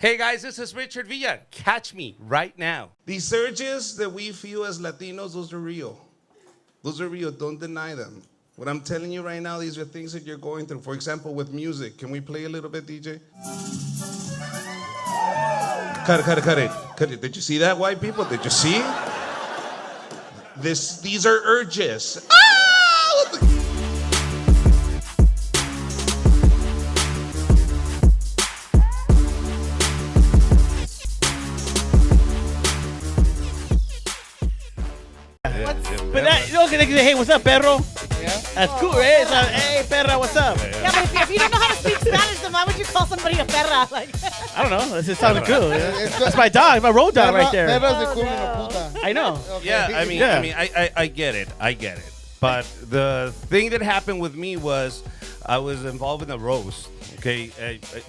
Hey guys, this is Richard Villa. Catch me right now. These surges that we feel as Latinos, those are real. Those are real. Don't deny them. What I'm telling you right now, these are things that you're going through. For example, with music. Can we play a little bit, DJ? Cut it. Did you see that, white people? Did you see? These are urges. But that, you can say, hey, what's up, perro? Yeah. That's cool, right? It's like, hey, perra, what's up? Yeah, but if you don't know how to speak Spanish, then why would you call somebody a perra? Like, I don't know. It just sounded cool. That's my dog, my road dog right there. Perra's the puta. I know. Okay. Yeah, I mean, I get it. But the thing that happened with me was I was involved in a roast. Okay,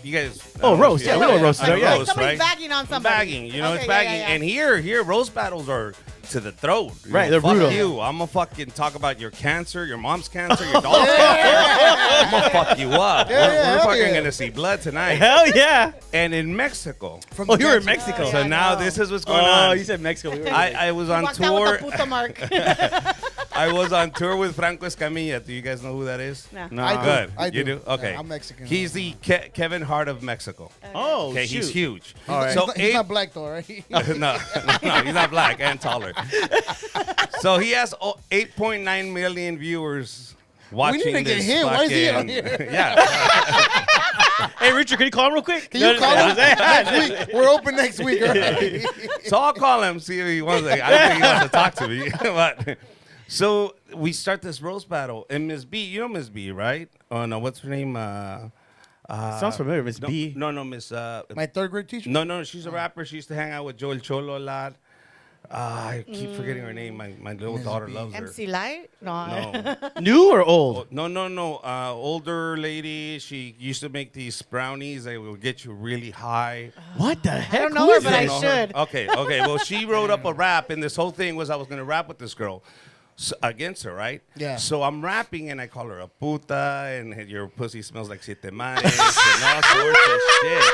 you guys. Roast. Yeah, we know what roast is. Like Roast, somebody's right? bagging on somebody. Bagging, it's bagging. Yeah. And here, roast battles are to the throat. Right, they're brutal. Fuck you. I'm gonna fucking talk about your cancer, your mom's cancer, your dog's cancer. I'm gonna fuck you up. We're fucking gonna see blood tonight. Hell yeah. And in Mexico. You were in Mexico. So now this is what's going on. Oh, you said Mexico. I was on Walked out tour. with the puta mark. I was on tour with Franco Escamilla. Do you guys know who that is? No. I do. Good. I do. You do? Okay. Yeah, I'm Mexican. He's the Kevin Hart of Mexico. Oh, Okay, shoot. he's huge. All right. So He's not black though, right? no, he's not black and taller. So he has 8.9 million viewers watching We need to get this. him. Why is he fucking- on here? Yeah. Hey, Richard, can you call him real quick? Can you call him next week? We're open next week. Right? So I'll call him, see if he wants to. I don't think he wants to talk to me. But so we start this roast battle, and Miss B, you know Miss B, right? Oh no, what's her name? Sounds familiar, Miss B. No, Miss. My third grade teacher. No, she's a rapper. She used to hang out with Joel Cholo a lot. I keep forgetting her name. My little daughter loves her. MC Light? No. New or old? No. Older lady. She used to make these brownies. They will get you really high. What the heck? I don't know Who her, is but that? I You know her? should. Okay. Well, she wrote up a rap, and this whole thing was I was going to rap with this girl against her, right? Yeah. So I'm rapping, and I call her a puta, and your pussy smells like siete mares, and all sorts of shit.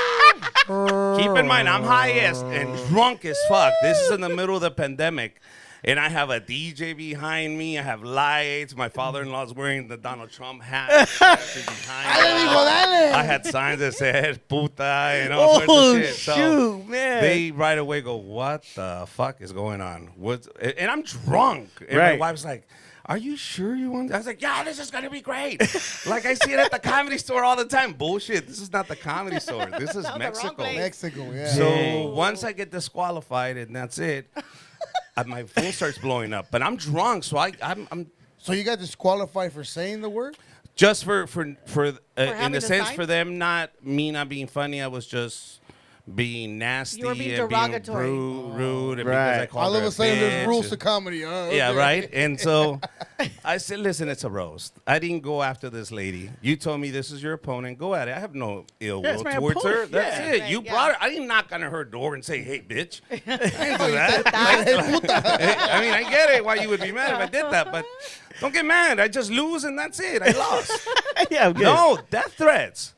Keep in mind, I'm highest and drunk as fuck. This is in the middle of the pandemic. And I have a DJ behind me. I have lights. My father-in-law's wearing the Donald Trump hat. I had signs that said puta and all sorts of shit. So shoot, man. they right away go, what the fuck is going on? And I'm drunk. And Right. my wife's like, are you sure you want? I was like, yeah, this is going to be great. Like I see it at the Comedy Store all the time. Bullshit. This is not the Comedy Store. This is That was the wrong Mexico. place. Mexico, yeah. So once I get disqualified and that's it, my phone starts blowing up. But I'm drunk, so I'm So you got disqualified for saying the word? just for in having the the sense sign? for them not being funny. I was just being nasty You were being and derogatory. being rude, and Right. because I called All her of a sudden, there's bitch. rules to comedy. Yeah, right. And so I said, listen, it's a roast. I didn't go after this lady. You told me this is your opponent. Go at it. I have no ill Yeah, will it's my towards her. opponent. That's Yeah. it. Right, You yeah. brought her. I didn't knock on her door and say, hey, bitch. I didn't do that. I mean, I get it why you would be mad if I did that, but don't get mad. I just lose and that's it. I lost. Yeah, I'm good. No, death threats.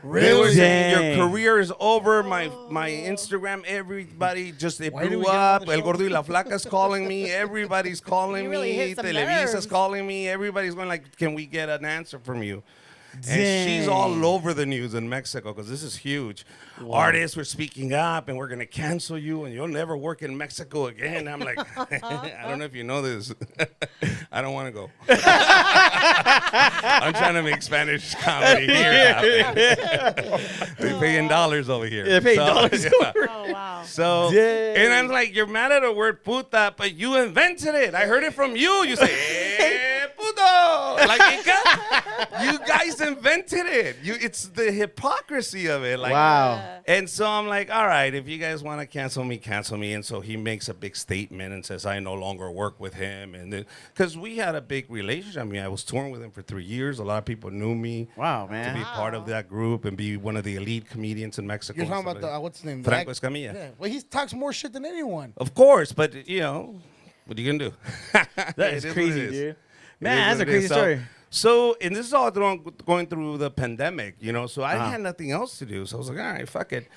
They were Really? saying Dang. your career is over. My Instagram, everybody just it Why did blew we get on up. the El show? Gordo y la Flaca's calling me. Everybody's calling You really me. hit some Televisa's nerves. calling me. Everybody's going like, can we get an answer from you? And she's Dang. all over the news in Mexico because this is huge. Artists were speaking up and we're going to cancel you and you'll never work in Mexico again. I'm like, I don't know if you know this. I don't want to go. I'm trying to make Spanish comedy here happen. They pay in dollars over here. They're paying dollars over Oh, wow. So, Dang. and I'm like, you're mad at the word puta, but you invented it. I heard it from you. You say, eh, puto. Like, you guys invented it. It's the hypocrisy of it. Like, Wow. And so I'm like, all right, if you guys want to cancel me, cancel me. And so he makes a big statement and says, I no longer work with him. And because we had a big relationship. I mean, I was touring with him for 3 years. A lot of people knew me. Wow, To man. be part of that group and be one of the elite comedians in Mexico. You're and talking stuff about the, like what's his name? Franco That- Escamilla. Yeah. Well, he talks more shit than anyone. Of course, but what are you gonna do? That is It what crazy, it is. dude. It Man, is that's what a it crazy is. story. So, and this is all going through the pandemic, so I had nothing else to do. So I was like, all right, fuck it.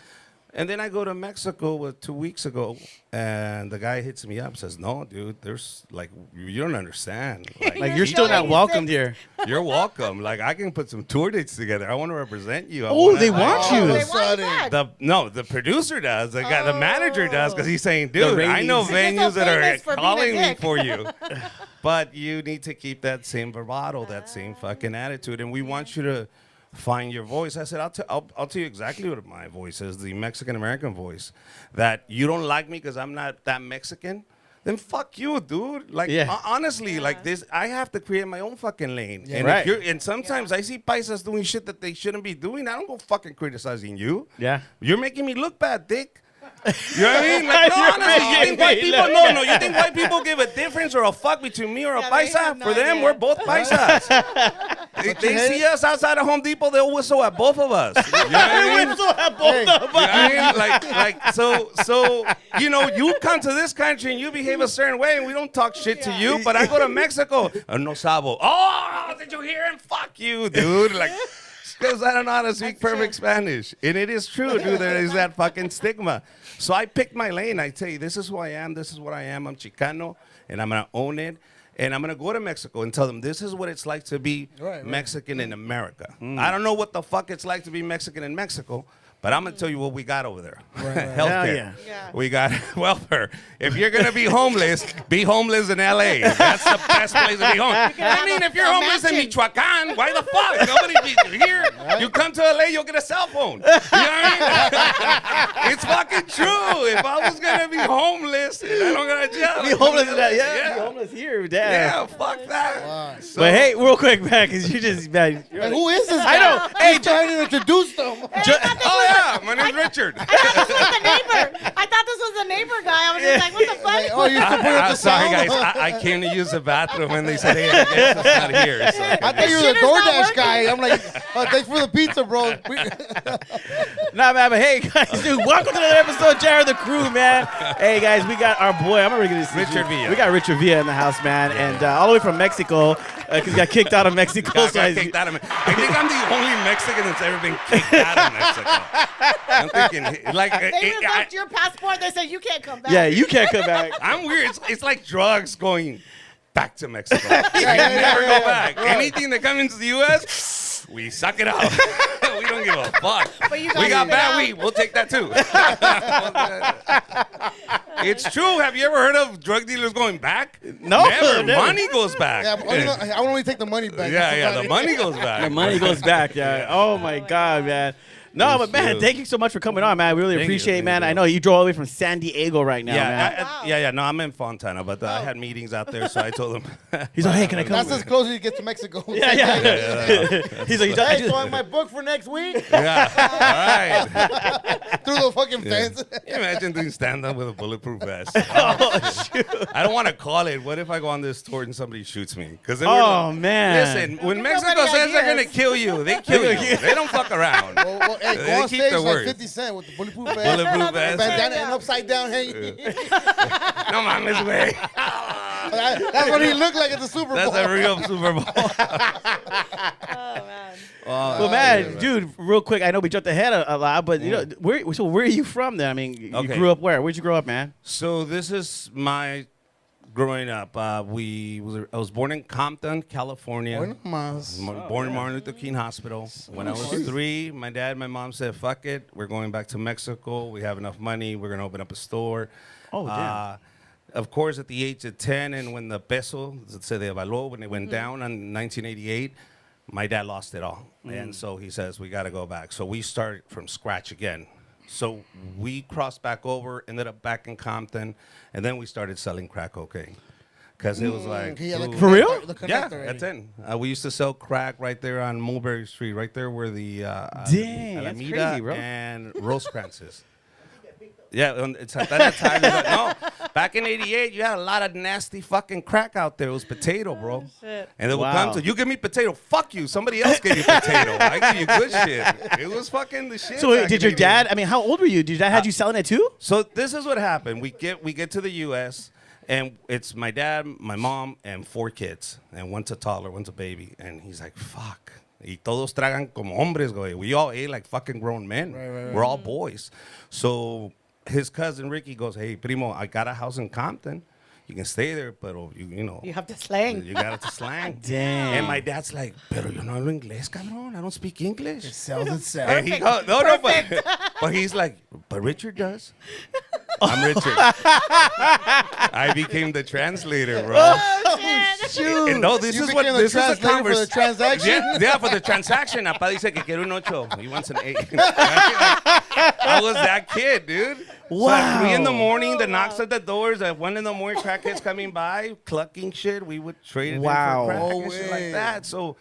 And then I go to Mexico 2 weeks ago, and the guy hits me up, says, "No, dude, there's like you don't understand. Like you're still not welcomed here. You're welcome. Like I can put some tour dates together. I want to represent you. Oh, they want you. They want you back. The producer does. The guy, the manager does, because he's saying, The dude, I ratings. know So you're so venues that are famous for being a calling me dick. for you, but you need to keep that same bravado, that same fucking attitude, and we want you to find your voice. I said, I'll tell you exactly what my voice is, the Mexican American voice. That you don't like me because I'm not that Mexican, then fuck you, dude. Like honestly, like this, I have to create my own fucking lane. Yeah. And Right. and sometimes I see paisas doing shit that they shouldn't be doing. I don't go fucking criticizing you. Yeah. You're making me look bad, dick. You know what I mean? Like, no, You're honestly, you making think white me people? look- No, you think white people give a difference or a fuck between me or a Yeah, they paisa? have no For them, idea. we're both paisas. they see us outside of Home Depot, they'll whistle at both of us. You know what I mean? So you know, you come to this country and you behave a certain way, and we don't talk shit to you. But I go to Mexico, no sabo. Oh, did you hear him? Fuck you, dude. Like, because I don't know how to speak perfect Spanish, and it is true, dude. There is that fucking stigma. So I picked my lane. I tell you, this is who I am. This is what I am. I'm Chicano, and I'm gonna own it. And I'm going to go to Mexico and tell them this is what it's like to be Mexican in America. I don't know what the fuck it's like to be Mexican in Mexico, but I'm going to tell you what we got over there. Healthcare. Yeah. We got welfare. If you're going to be homeless in L.A. That's the best place to be homeless. I mean, if you're homeless in Michoacan, why the fuck? Nobody be here. You come to L.A., you'll get a cell phone. You know what I mean? It's fucking true. If I was going to be homeless and I don't got a job. Be homeless in that, Yeah. Be homeless here, damn. Yeah, fuck that. Wow. So, But hey, real quick, man, because you just, man. Like, who is this guy? I know. Hey, trying to introduce them. oh yeah, my name's Richard. I thought this was the neighbor. I thought this was the neighbor guy. I was just like, what the Like, fuck? oh, you still put up the Sorry sound? guys, I came to use the bathroom and they said, hey, I guess it's not here. So I thought you were the shitter's not DoorDash working. guy. I'm like, oh, thanks for the pizza, bro. Nah, man, but hey, guys, dude, welcome to another episode of Jared the Crew, man. Hey, guys, we got our boy, I'm already going to Richard Villa. We got Richard Villa in the house, man, and all the way from Mexico, because he got kicked out of Mexico. got so kicked out of I think I'm the only Mexican that's ever been kicked out of Mexico. I'm thinking, like, They revoked your passport. They said you can't come back. Yeah, you can't come back. I'm weird. It's like drugs going back to Mexico. You can never go back. Anything that comes into the U.S., we suck it out. We don't give a fuck. But you We guys got leave it bad out. weed. We'll take that too. It's true. Have you ever heard of drug dealers going back? No, Never. never. Money goes back. I would only take the money back. The money goes back. The money goes back, yeah. Oh, my God, man. No, Yes, but, man, dude. thank you so much for coming on, man. We really Thank you, appreciate it, thank man. you. I know you drove all the way from San Diego right now, man. Yeah. No, I'm in Fontana, but I had meetings out there, so I told them. He's like, hey, can I come? That's as close as you get to Mexico. Yeah. He's like, Hey, so my book for next week Yeah. All right. through the fucking fence. Can you imagine doing stand-up with a bulletproof vest? oh, shoot. I don't want to call it. What if I go on this tour and somebody shoots me? Because Oh, man. Listen, when give Mexico nobody says they're ideas. gonna kill you, they kill you. They don't fuck around. Well, hey, They go on keep stage their like word. 50 Cent with the bulletproof vest. Bulletproof vest. Bandana and upside down hanging. No mames, way. That's what he looked like at the Super Bowl. That's a real Super Bowl. Oh, man. Well, man, dude, real quick, I know we jumped ahead a lot, but you know, where are you from then? I mean, you Okay. grew up where? Where'd you grow up, man? So this is my growing up. I was born in Compton, California. Bueno, mas. Born in Martin Luther King Hospital. When I was 3, my dad and my mom said, fuck it, we're going back to Mexico. We have enough money. We're going to open up a store. Oh, damn. Of course, at the age of 10, and when the peso, se devaluó, when it went down in 1988, my dad lost it all. And so he says, we got to go back. So we start from scratch again. So we crossed back over, ended up back in Compton, and then we started selling crack cocaine. Because it was like, He had the ooh. For real? The Yeah, connector that's already. it. We used to sell crack right there on Mulberry Street, right there where the Dang, that's Alameda crazy, bro. and Rosecrans. Yeah, it's at that time. It was like, no, back in '88, you had a lot of nasty fucking crack out there. It was potato, bro. Shit. And they would Wow. come to you, give me potato. Fuck you. Somebody else gave you potato. I give you good shit. It was fucking the shit. So wait, back did in your 88. dad? I mean, how old were you? Did your dad had you selling it too? So this is what happened. We get to the U.S. and it's my dad, my mom, and 4 kids, and one's a toddler, one's a baby, and he's like, "Fuck." Y todos tragan como hombres, güey. We all ate like fucking grown men. Right. We're all boys. So his cousin Ricky goes, hey, primo, I got a house in Compton. You can stay there, but you know. You have to slang. You got to slang. Damn. And my dad's like, pero yo no hablo inglés, cabrón. I don't speak English. It sells itself. And he goes, no, but he's like, but Richard does. I'm Richard. I became the translator, bro. Oh, shit. And no, this You is what became the this is the translator for the transaction? Yeah, for the transaction. Apá dice que quiere un 8. He wants an 8. I was that kid, dude. So at 3 in the morning, the knocks at the doors. At 1 in the morning, crackheads coming by, clucking shit. We would trade it in for crack No and shit way. like that. So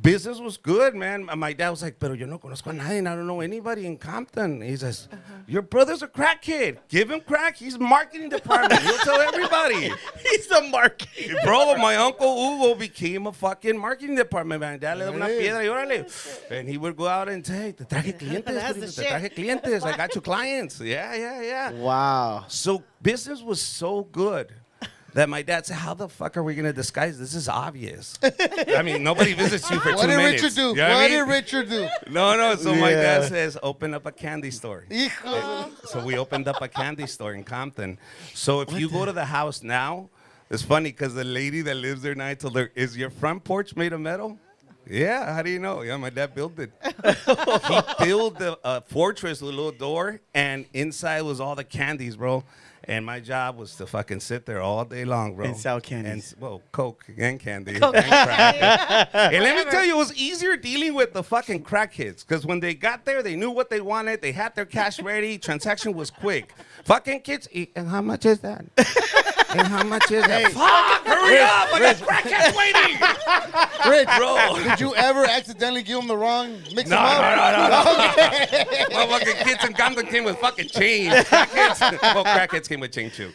business was good, man. My dad was like, pero yo no conozco a nadie. I don't know anybody in Compton. He says, your brother's a crack kid. Give him crack. He's marketing department. He'll tell everybody. He's the market. Bro, my uncle Hugo became a fucking marketing department man. Dad le da una piedra y órale. And he would go out and say, te traje clientes. That's the primo, te traje clientes. I got you clients. Yeah. Wow. So business was so good that my dad said, how the fuck are we going to disguise this? Is obvious. I mean, nobody visits you for 2 What did minutes. Richard do? You know what I What mean? did Richard do? No. So my Yeah. dad says, open up a candy store. Hijo. So we opened up a candy store in Compton. So if you go to the house now, it's funny because the lady that lives there now, I told her, is your front porch made of metal? Yeah, how do you know? Yeah, my dad built it. He built a fortress with a little door, and inside was all the candies, bro. And my job was to fucking sit there all day long, bro. And sell candies. And, well, Coke and candy. And crack. And let me tell you, it was easier dealing with the fucking crackheads. Because when they got there, they knew what they wanted. They had their cash ready. Transaction was quick. Fucking kids, and how much is that? And how much is that? Fuck, hurry up. I got crackheads waiting. Rich, Bro. did you ever accidentally give him the wrong mix No. him up? Motherfucking kids in Compton came with fucking chains. Crackheads came with chain too.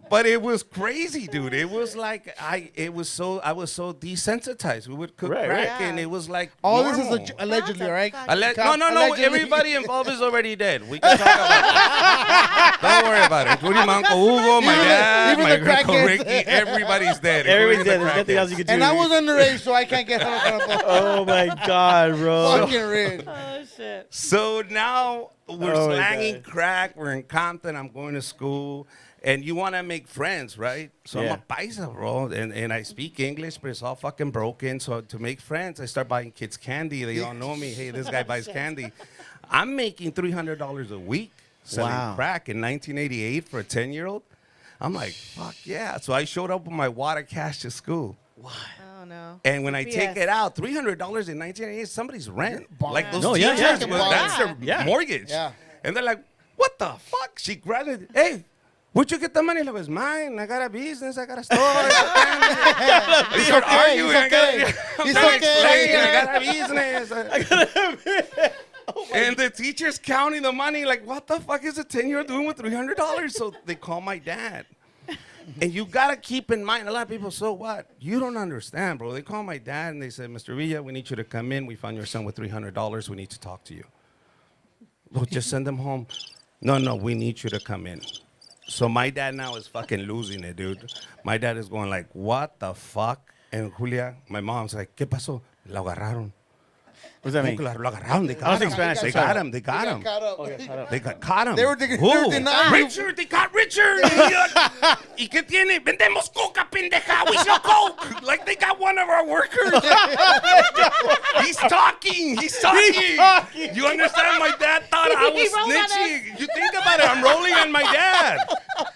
But it was crazy, dude. It was like I was so desensitized. We would cook Right, crack, right. and it was like All normal. this is allegedly, right? No. Allegedly. Everybody involved is already dead. We can talk about it. Don't worry about it. Including my Uncle Hugo, my dad, even my the Uncle crackheads. Ricky. Everybody's dead. Everybody's including dead. the There's nothing crackheads. else you can do. And I was underage, so I can't get Oh my God, bro. fucking rich. Oh, shit. So now we're Oh, my slanging God. crack. We're in Compton. I'm going to school. And you want to make friends, right? So Yeah. I'm a paisa, bro. And I speak English, but it's all fucking broken. So to make friends, I start buying kids candy. They all know me. Hey, this guy buys candy. I'm making $300 a week selling Wow. crack in 1988 for a 10-year-old. I'm like, fuck yeah. So I showed up with my water cash to school. Oh, no. And when I BS. take it out, $300 in 1988 is somebody's rent. Like those No, yeah, teachers, yeah. well, that's their Yeah. mortgage. Yeah. And they're like, what the fuck? She grabbed it. Hey, where'd you get the money? Like, it's mine. I got a business. I got a store. They start arguing. He's okay. I'm He's trying to okay. explain. I got a business. And the teacher's counting the money. Like, what the fuck is a 10-year-old doing with $300? So they call my dad. And you got to keep in mind, a lot of people, so what? You don't understand, bro. They call my dad and they said, Mr. Villa, we need you to come in. We found your son with $300. We need to talk to you. Well, just send him home. No, we need you to come in. So my dad now is fucking losing it, dude. My dad is going like, what the fuck? And Julia, my mom's like, ¿Qué pasó? Lo agarraron. What does that mean? Lo agarraron. They I don't got speak him. Spanish. They sorry. got him. They got him. They got caught him. They were denying Richard, they got Richard. ¿Y qué tiene? Vendemos coca, pendeja. We sell coke. Like they got one of our workers. He's talking. You understand? My dad thought I He was rolled on snitching. You think about it. I'm rolling on my dad.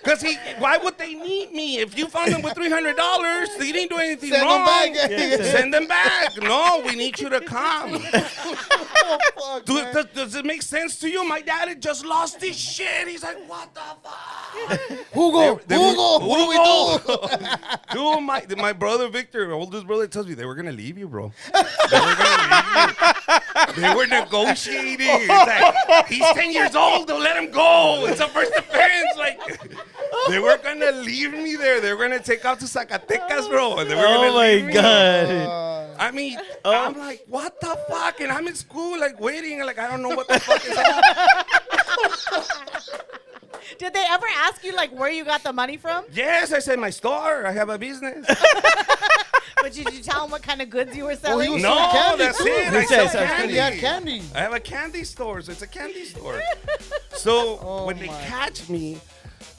Because why would they need me? If you found them with $300, they didn't do anything Send them wrong. back. Send them back. No, we need you to come. Oh, fuck, man. Does it make sense to you? My dad had just lost his shit. He's like, what the fuck? Hugo, They were- Hugo, what do we do? Dude, my brother Victor, oldest brother, tells me they were gonna leave you, bro. They were gonna leave you. They were negotiating. It's like, he's 10 years old. They'll let him go. It's a first offense. Like, they were gonna leave me there. They were gonna take off to Zacatecas, bro. And they were gonna Oh my leave me. God. I mean, I'm like, what the fuck? And I'm in school, like, waiting. Like, I don't know what the fuck is up. Did they ever ask you, like, where you got the money from? Yes, I said, my store. I have a business. But did you tell him what kind of goods you were Oh, selling? he was No, selling candy that's too. it. He I says- sell He had candy. I have a candy store. So it's a candy store. So when they catch me,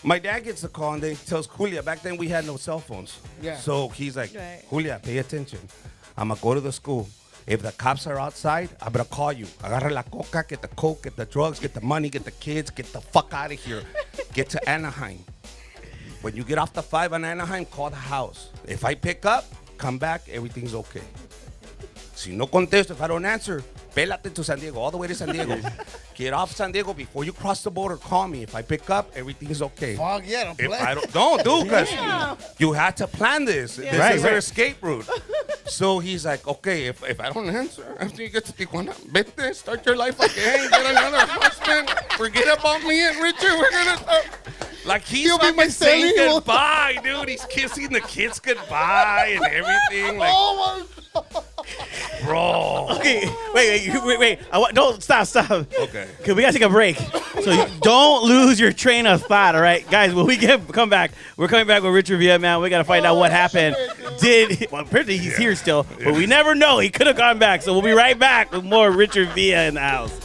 my dad gets a call and they tells Julia. Back then we had no cell phones. Yeah. So he's like, Right. Julia, pay attention. I'm gonna go to the school. If the cops are outside, I'm gonna call you. Agarra la coca, get the coke, get the drugs, get the money, get the kids, get the fuck out of here. Get to Anaheim. When you get off the 5 on Anaheim, call the house. If I pick up, come back, everything's okay. Si no contesto, if I don't answer, pélate to San Diego, all the way to San Diego. Get off San Diego before you cross the border, call me. If I pick up, everything's okay. Fuck yeah, don't If play. I don't do, because Yeah. you had to plan this. This Right, is your right. escape route. So he's like, okay, if I don't answer, after you get to Tijuana, vete, start your life again, get another husband, forget about me and Richard, we're gonna like he's He'll be my fucking saying Sally. goodbye, dude. He's kissing the kids goodbye and everything. Like, Oh my God. bro. Okay, wait. Don't stop. Okay. Okay, we gotta take a break. So you don't lose your train of thought, all right, guys. When we come back, we're coming back with Richard Villa, man. We gotta find out what happened. Apparently he's here still, but we never know. He could have gone back. So we'll be right back with more Richard Villa in the house.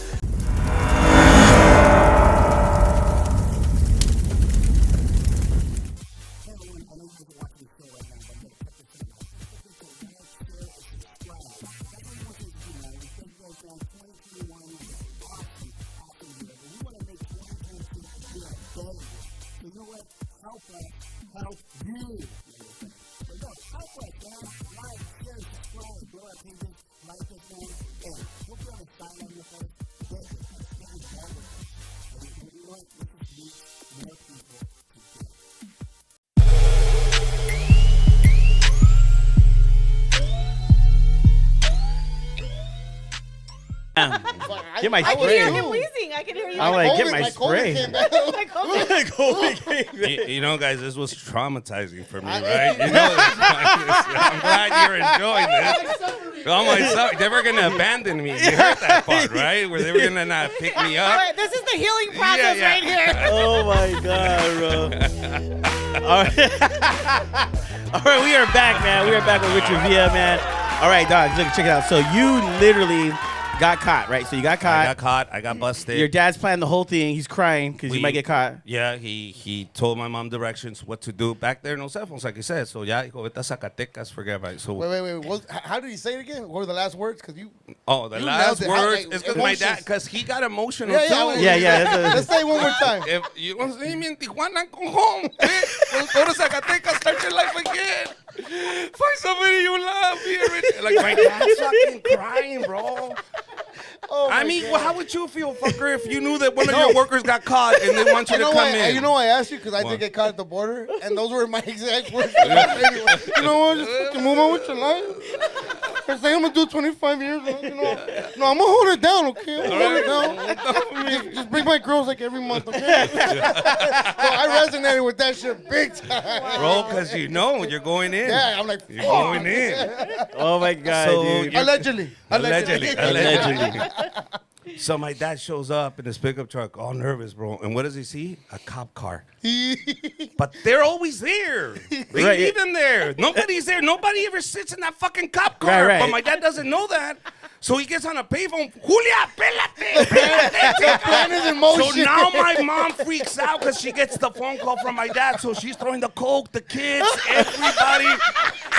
Get my I can hear spray. him wheezing. I can hear you. I'm like, get COVID, my COVID spray. came back. Like, okay. You know, guys, this was traumatizing for me, right? You know, I'm glad you're enjoying this. Oh my son, they were gonna abandon me. You heard that part, right? Where they were gonna not pick me All up. right, this is the healing process Yeah. right here. Oh my God, bro. All right. All right, we are back, man. We are back with Richard Villa, man. All right, dog, check it out. So you literally got caught, right? So you got I caught. got caught. I got busted. Your dad's planning the whole thing. He's crying because you might get caught. Yeah, he told my mom directions what to do. Back there, no cell phones, like he said. So yeah, hijo, vete a Zacatecas, forget about it. So Wait. How did he say it again? What were the last words? Because you. the You last nailed it. How, words like, is because my dad, emotions. because he got emotional Yeah, too. Yeah. Let's say it one more time. If you want to see me in Tijuana, go home. Go to Zacatecas, start your life again. Find somebody you love. Like my dad's fucking crying, bro. Oh I my mean, God. well, how would you feel, fucker, if you knew that one of your workers got caught and they want you to come in? You know why I asked you? Because I What? did get caught at the border, and those were my exact words. Anyway, you know what? Just fucking move on with your life. I say I'm gonna do 25 years. No, I'm gonna hold it down, okay? I'm gonna hold it down. Just bring my girls like every month, okay? So I resonated with that shit big time. Bro, because you know you're going in. Yeah, I'm like, You're going in. Oh my God, So dude. you're- Allegedly. Allegedly. So my dad shows up in his pickup truck, all nervous, bro. And what does he see? A cop car. But they're always there. They Right, leave them there. Nobody's there. Nobody ever sits in that fucking cop car. Right. But my dad doesn't know that. So he gets on a payphone. Julia, pélate. The plan is in motion. So now my mom freaks out because she gets the phone call from my dad. So she's throwing the coke, the kids, everybody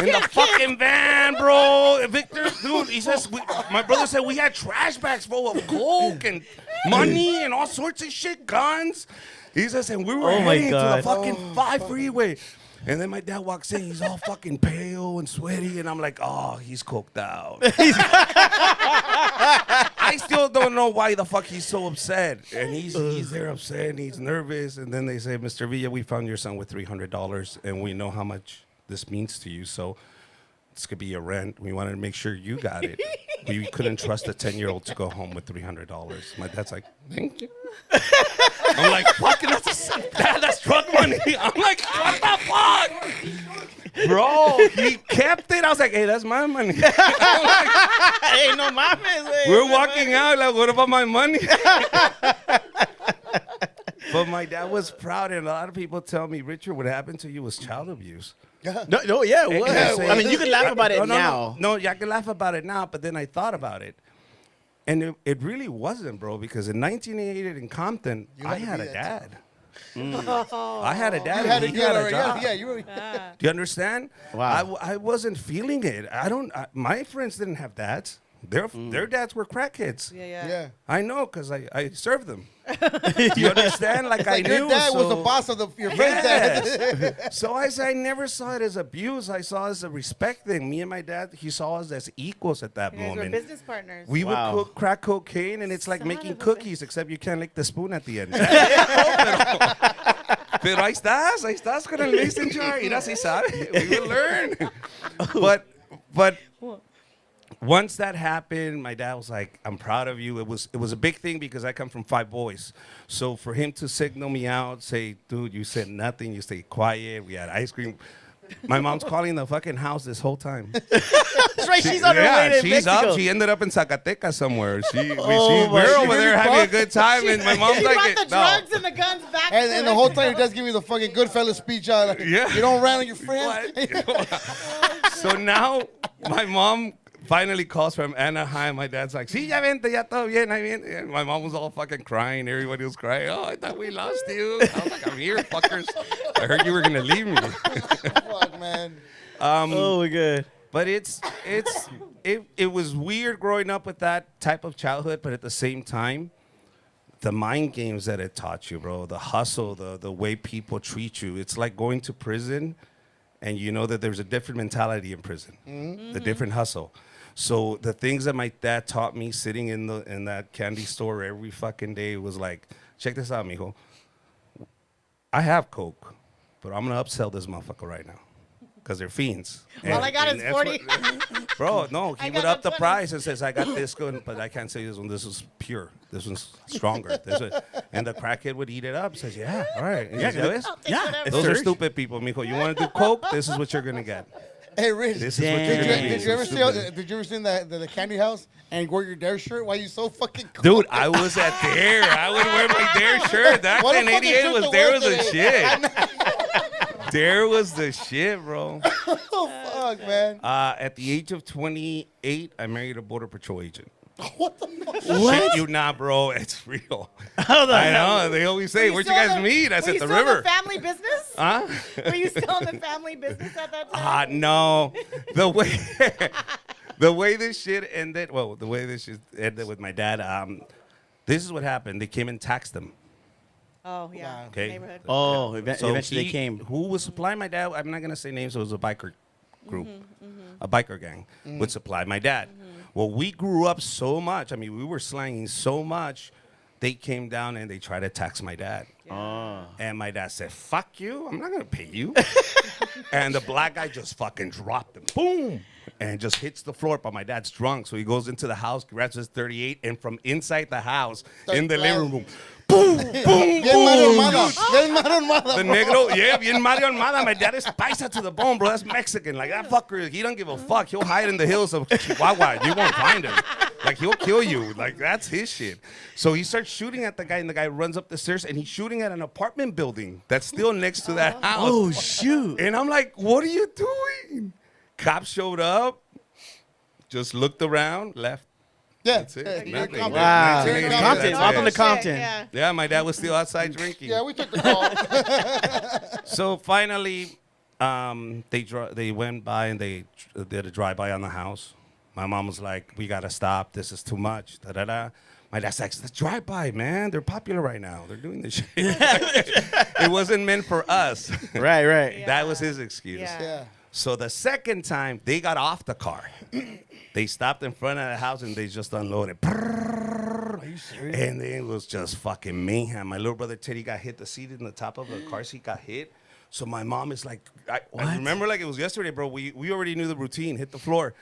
in the fucking van, bro. Victor, dude, he says, my brother said we had trash bags full of coke and money and all sorts of shit, guns. He says, and we were Oh my heading to the God. fucking 5 freeway. And then my dad walks in, he's all fucking pale and sweaty, and I'm like, oh, he's coked out. I still don't know why the fuck he's so upset. And he's there upset, and he's nervous, and then they say, Mr. Villa, we found your son with $300, and we know how much this means to you, so this could be your rent. We wanted to make sure you got it. We couldn't trust a 10-year-old to go home with $300. My dad's like, thank you. I'm like, fucking, that's drug money. I'm like, what the fuck? Bro, he kept it. I was like, hey, that's my money. Hey, no mames, We're walking out like, what about my money? But my dad was proud, and a lot of people tell me, Richard, what happened to you was child abuse. No, yeah. What? I mean, you can laugh about it now. No, I can laugh about it now, but then I thought about it. And it really wasn't, bro, because in 1988 in Compton, I had a dad. I had a dad. You had and he had a job. Yeah, you were. Do you understand? Wow. I wasn't feeling it. My friends didn't have dads. Their dads were crackheads. Yeah. I know, because I served them. Do you understand? Like, I knew. Your dad was the boss of your friend's dad. So I never saw it as abuse. I saw it as a respect thing. Me and my dad, he saw us as equals at that You guys were moment. business partners. We would cook crack cocaine, and it's like making cookies, except you can't lick the spoon at the end. Pero ahí estás con el mason jar. Mira, si sabe. We will learn. But once that happened, my dad was like, "I'm proud of you." It was a big thing because I come from 5 boys. So for him to signal me out, say, "Dude, you said nothing. You stayed quiet. We had ice cream." My mom's calling the fucking house this whole time. That's right. She's on her way to she's Mexico. up. She ended up in Zacatecas somewhere. We're my over there having a good time, and my mom's He like, brought the drugs and the guns back. And the whole time he does give me the fucking Goodfellas speech. Like, Yeah. You don't rat on your friends. So now my mom finally calls from Anaheim. My dad's like, "Sí, ya vente, ya todo bien, ahí viene." And my mom was all fucking crying. Everybody was crying. "Oh, I thought we lost you." I was like, "I'm here, fuckers. I heard you were gonna leave me." Fuck, man. Oh, my God. But it was weird growing up with that type of childhood, but at the same time, the mind games that it taught you, bro, the hustle, the way people treat you. It's like going to prison, and you know that there's a different mentality in prison, the different hustle. So the things that my dad taught me sitting in that candy store every fucking day was like, check this out, mijo. I have Coke, but I'm gonna upsell this motherfucker right now. Because they're fiends. All I got is 40. Bro, no, he I would got up the 20. price and says, "I got this good, but I can't say this one. This is pure. This one's stronger." And the crackhead would eat it up. Says, "Yeah, all right. And he says, I'll take Yeah. whatever. those are Surge. stupid people, mijo. You want to do Coke? This is what you're going to get. Hey, Rich. This is what you're going to get. Did you ever see the candy house and wear your Dare shirt? Why you so fucking cool? Dude, I was at Dare. I would wear my Dare shirt. Back What in the fucking 88 shirt was to Dare wear was the today? shit. Dare was the shit, bro. Oh, fuck, man. At the age of 28, I married a Border Patrol agent. What the fuck? Shit you not, bro. It's real. How the I hell? know. They always say, "Where'd you still guys in the- meet?" I were said, you "The still in river." the family business? Huh? Were you still in the family business at that time? No. The way this shit ended. Well, the way this shit ended with my dad. This is what happened. They came and taxed him. Oh, yeah. Okay. Neighborhood. Oh, So eventually they came. Who was supplying my dad? I'm not gonna say names. It was a biker group, a biker gang would supply my dad. Well, we grew up so much. I mean, we were slanging so much. They came down and they tried to tax my dad. Oh. And my dad said, "Fuck you. I'm not going to pay you." And the black guy just fucking dropped him. Boom. And just hits the floor. But my dad's drunk. So he goes into the house, grabs his 38, and from inside the house, in the living room, boom, boom, Bien boom. Mario Armada. Bien Mario Armada. The bro. negro, yeah, bien Mario Armada. My dad is paisa to the bone, bro. That's Mexican. Like, that fucker, he don't give a fuck. He'll hide in the hills of Chihuahua. You won't find him. Like, he'll kill you. Like, that's his shit. So he starts shooting at the guy, and the guy runs up the stairs, and he's shooting at an apartment building that's still next to that house. Oh, shoot. And I'm like, "What are you doing?" Cops showed up, just looked around, left. Yeah. That's it. Yeah, Nothing. Compton. Wow. Compton. Compton. That's Welcome it. to Compton. Yeah. Yeah, my dad was still outside drinking. Yeah, we took the call. So finally, they went by and they did a drive-by on the house. My mom was like, "We gotta stop. This is too much." Da da da. My dad's like, "Let's drive-by, man. They're popular right now. They're doing this shit." It wasn't meant for us. Right, right. Yeah. That was his excuse. Yeah. Yeah. So the second time, they got off the car. They stopped in front of the house and they just unloaded. Are you serious? And it was just fucking mayhem. My little brother Teddy got hit. The seat in the top of the car seat got hit. So my mom is like, I remember like it was yesterday, bro. We already knew the routine, hit the floor.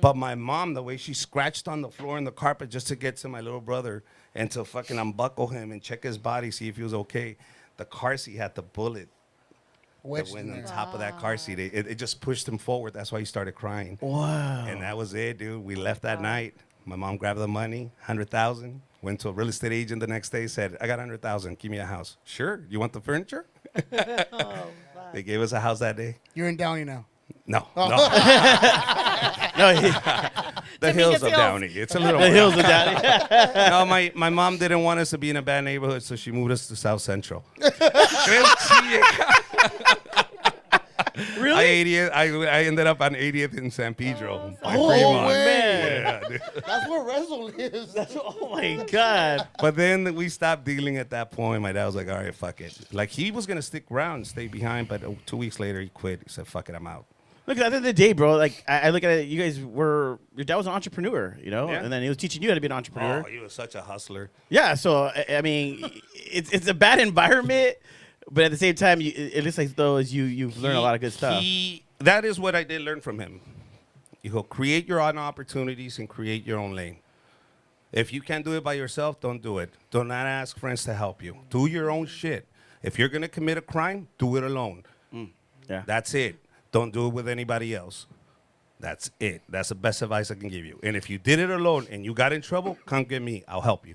But my mom, the way she scratched on the floor and the carpet just to get to my little brother and to fucking unbuckle him and check his body, see if he was okay. The car seat had the bullet that Wedged went in on there. top of that car seat. It just pushed him forward. That's why he started crying. Wow. And that was it, dude. We left that night. My mom grabbed the money, 100,000, Went to a real estate agent the next day, said, I got 100,000, give me a house. Sure, you want the furniture? They gave us a house that day. You're in Downey now. No, Oh. no. No, The hills of Downey. It's a little the more. hills of Downey. No, my mom didn't want us to be in a bad neighborhood, so she moved us to South Central. Really? I ended up on 80th in San Pedro. by Oh, Fremont. way. Yeah, dude. That's where Rezo lives. Oh my God. But then we stopped dealing at that point. My dad was like, all right, fuck it. Like, he was going to stick around and stay behind, but 2 weeks later, he quit. He said, fuck it, I'm out. Look, at the end of the day, bro, like, I look at it, you guys were, your dad was an entrepreneur, you know? Yeah. And then he was teaching you how to be an entrepreneur. Oh, he was such a hustler. Yeah, so, I mean, it's a bad environment, but at the same time, it looks like though as you've learned a lot of good stuff. That is what I did learn from him. You go create your own opportunities and create your own lane. If you can't do it by yourself, don't do it. Do not ask friends to help you. Do your own shit. If you're going to commit a crime, do it alone. Yeah. That's it. Don't do it with anybody else. That's it. That's the best advice I can give you. And if you did it alone and you got in trouble, come get me. I'll help you.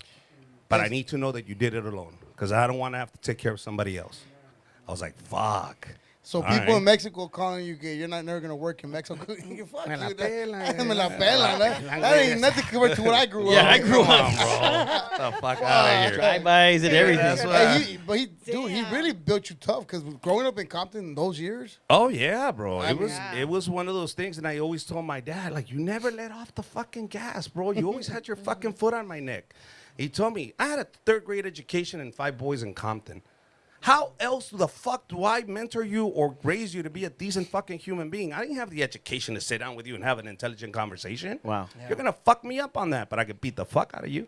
But I need to know that you did it alone because I don't want to have to take care of somebody else. I was like, fuck. So All people right. in Mexico calling you gay, you're not never gonna work in Mexico. You fuck Me la you, pela, Me la pela, that ain't nothing compared to what I grew up. Yeah, I grew Come up. on, bro. Get the fuck out of here. Drive-bys and everything. that's what- Hey, dude, he really built you tough because growing up in Compton in those years. Oh yeah, bro. Yeah. It was one of those things, and I always told my dad, like, you never let off the fucking gas, bro. You always had your fucking foot on my neck. He told me I had a 3rd grade education and 5 boys in Compton. How else the fuck do I mentor you or raise you to be a decent fucking human being? I didn't have the education to sit down with you and have an intelligent conversation. Wow. You're gonna fuck me up on that, but I could beat the fuck out of you.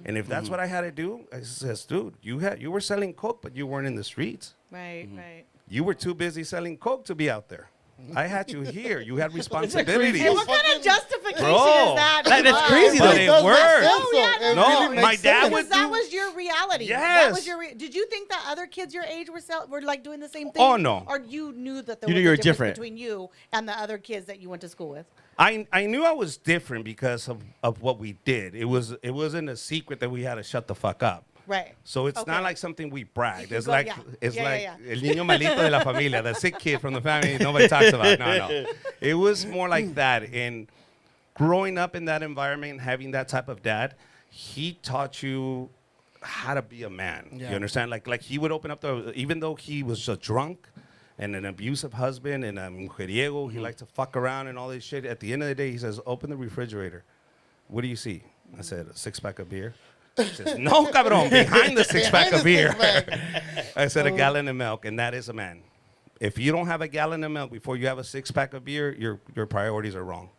And if that's what I had to do, I says, dude, you were selling coke, but you weren't in the streets. Right, right. You were too busy selling coke to be out there. I had you here. You had responsibilities. Hey, what kind of justification Bro. is that? That's crazy, But though. it does make worked. sense, Oh, yeah, though. It no, really makes my dad sense. would Because that do- was your reality. That Yes. was your. Did you think that other kids your age were like doing the same thing? Oh, no. Or you knew that there You was knew you a were difference different. between you and the other kids that you went to school with? I knew I was different because of what we did. It wasn't a secret that we had to shut the fuck up. Right. So it's Okay. not like something we bragged. You It's go- like yeah. it's Yeah, like yeah, el niño malito de la familia, the sick kid from the family nobody talks about. No. It was more like that. And growing up in that environment, having that type of dad, he taught you how to be a man. Yeah. You understand? Like he would open up even though he was a drunk and an abusive husband and a mujeriego, he liked to fuck around and all this shit. At the end of the day, he says, open the refrigerator. What do you see? I said, a 6-pack of beer. He says, no, cabrón, behind the 6-pack of beer. I said, a gallon of milk, and that is a man. If you don't have a gallon of milk before you have a 6-pack of beer, your priorities are wrong.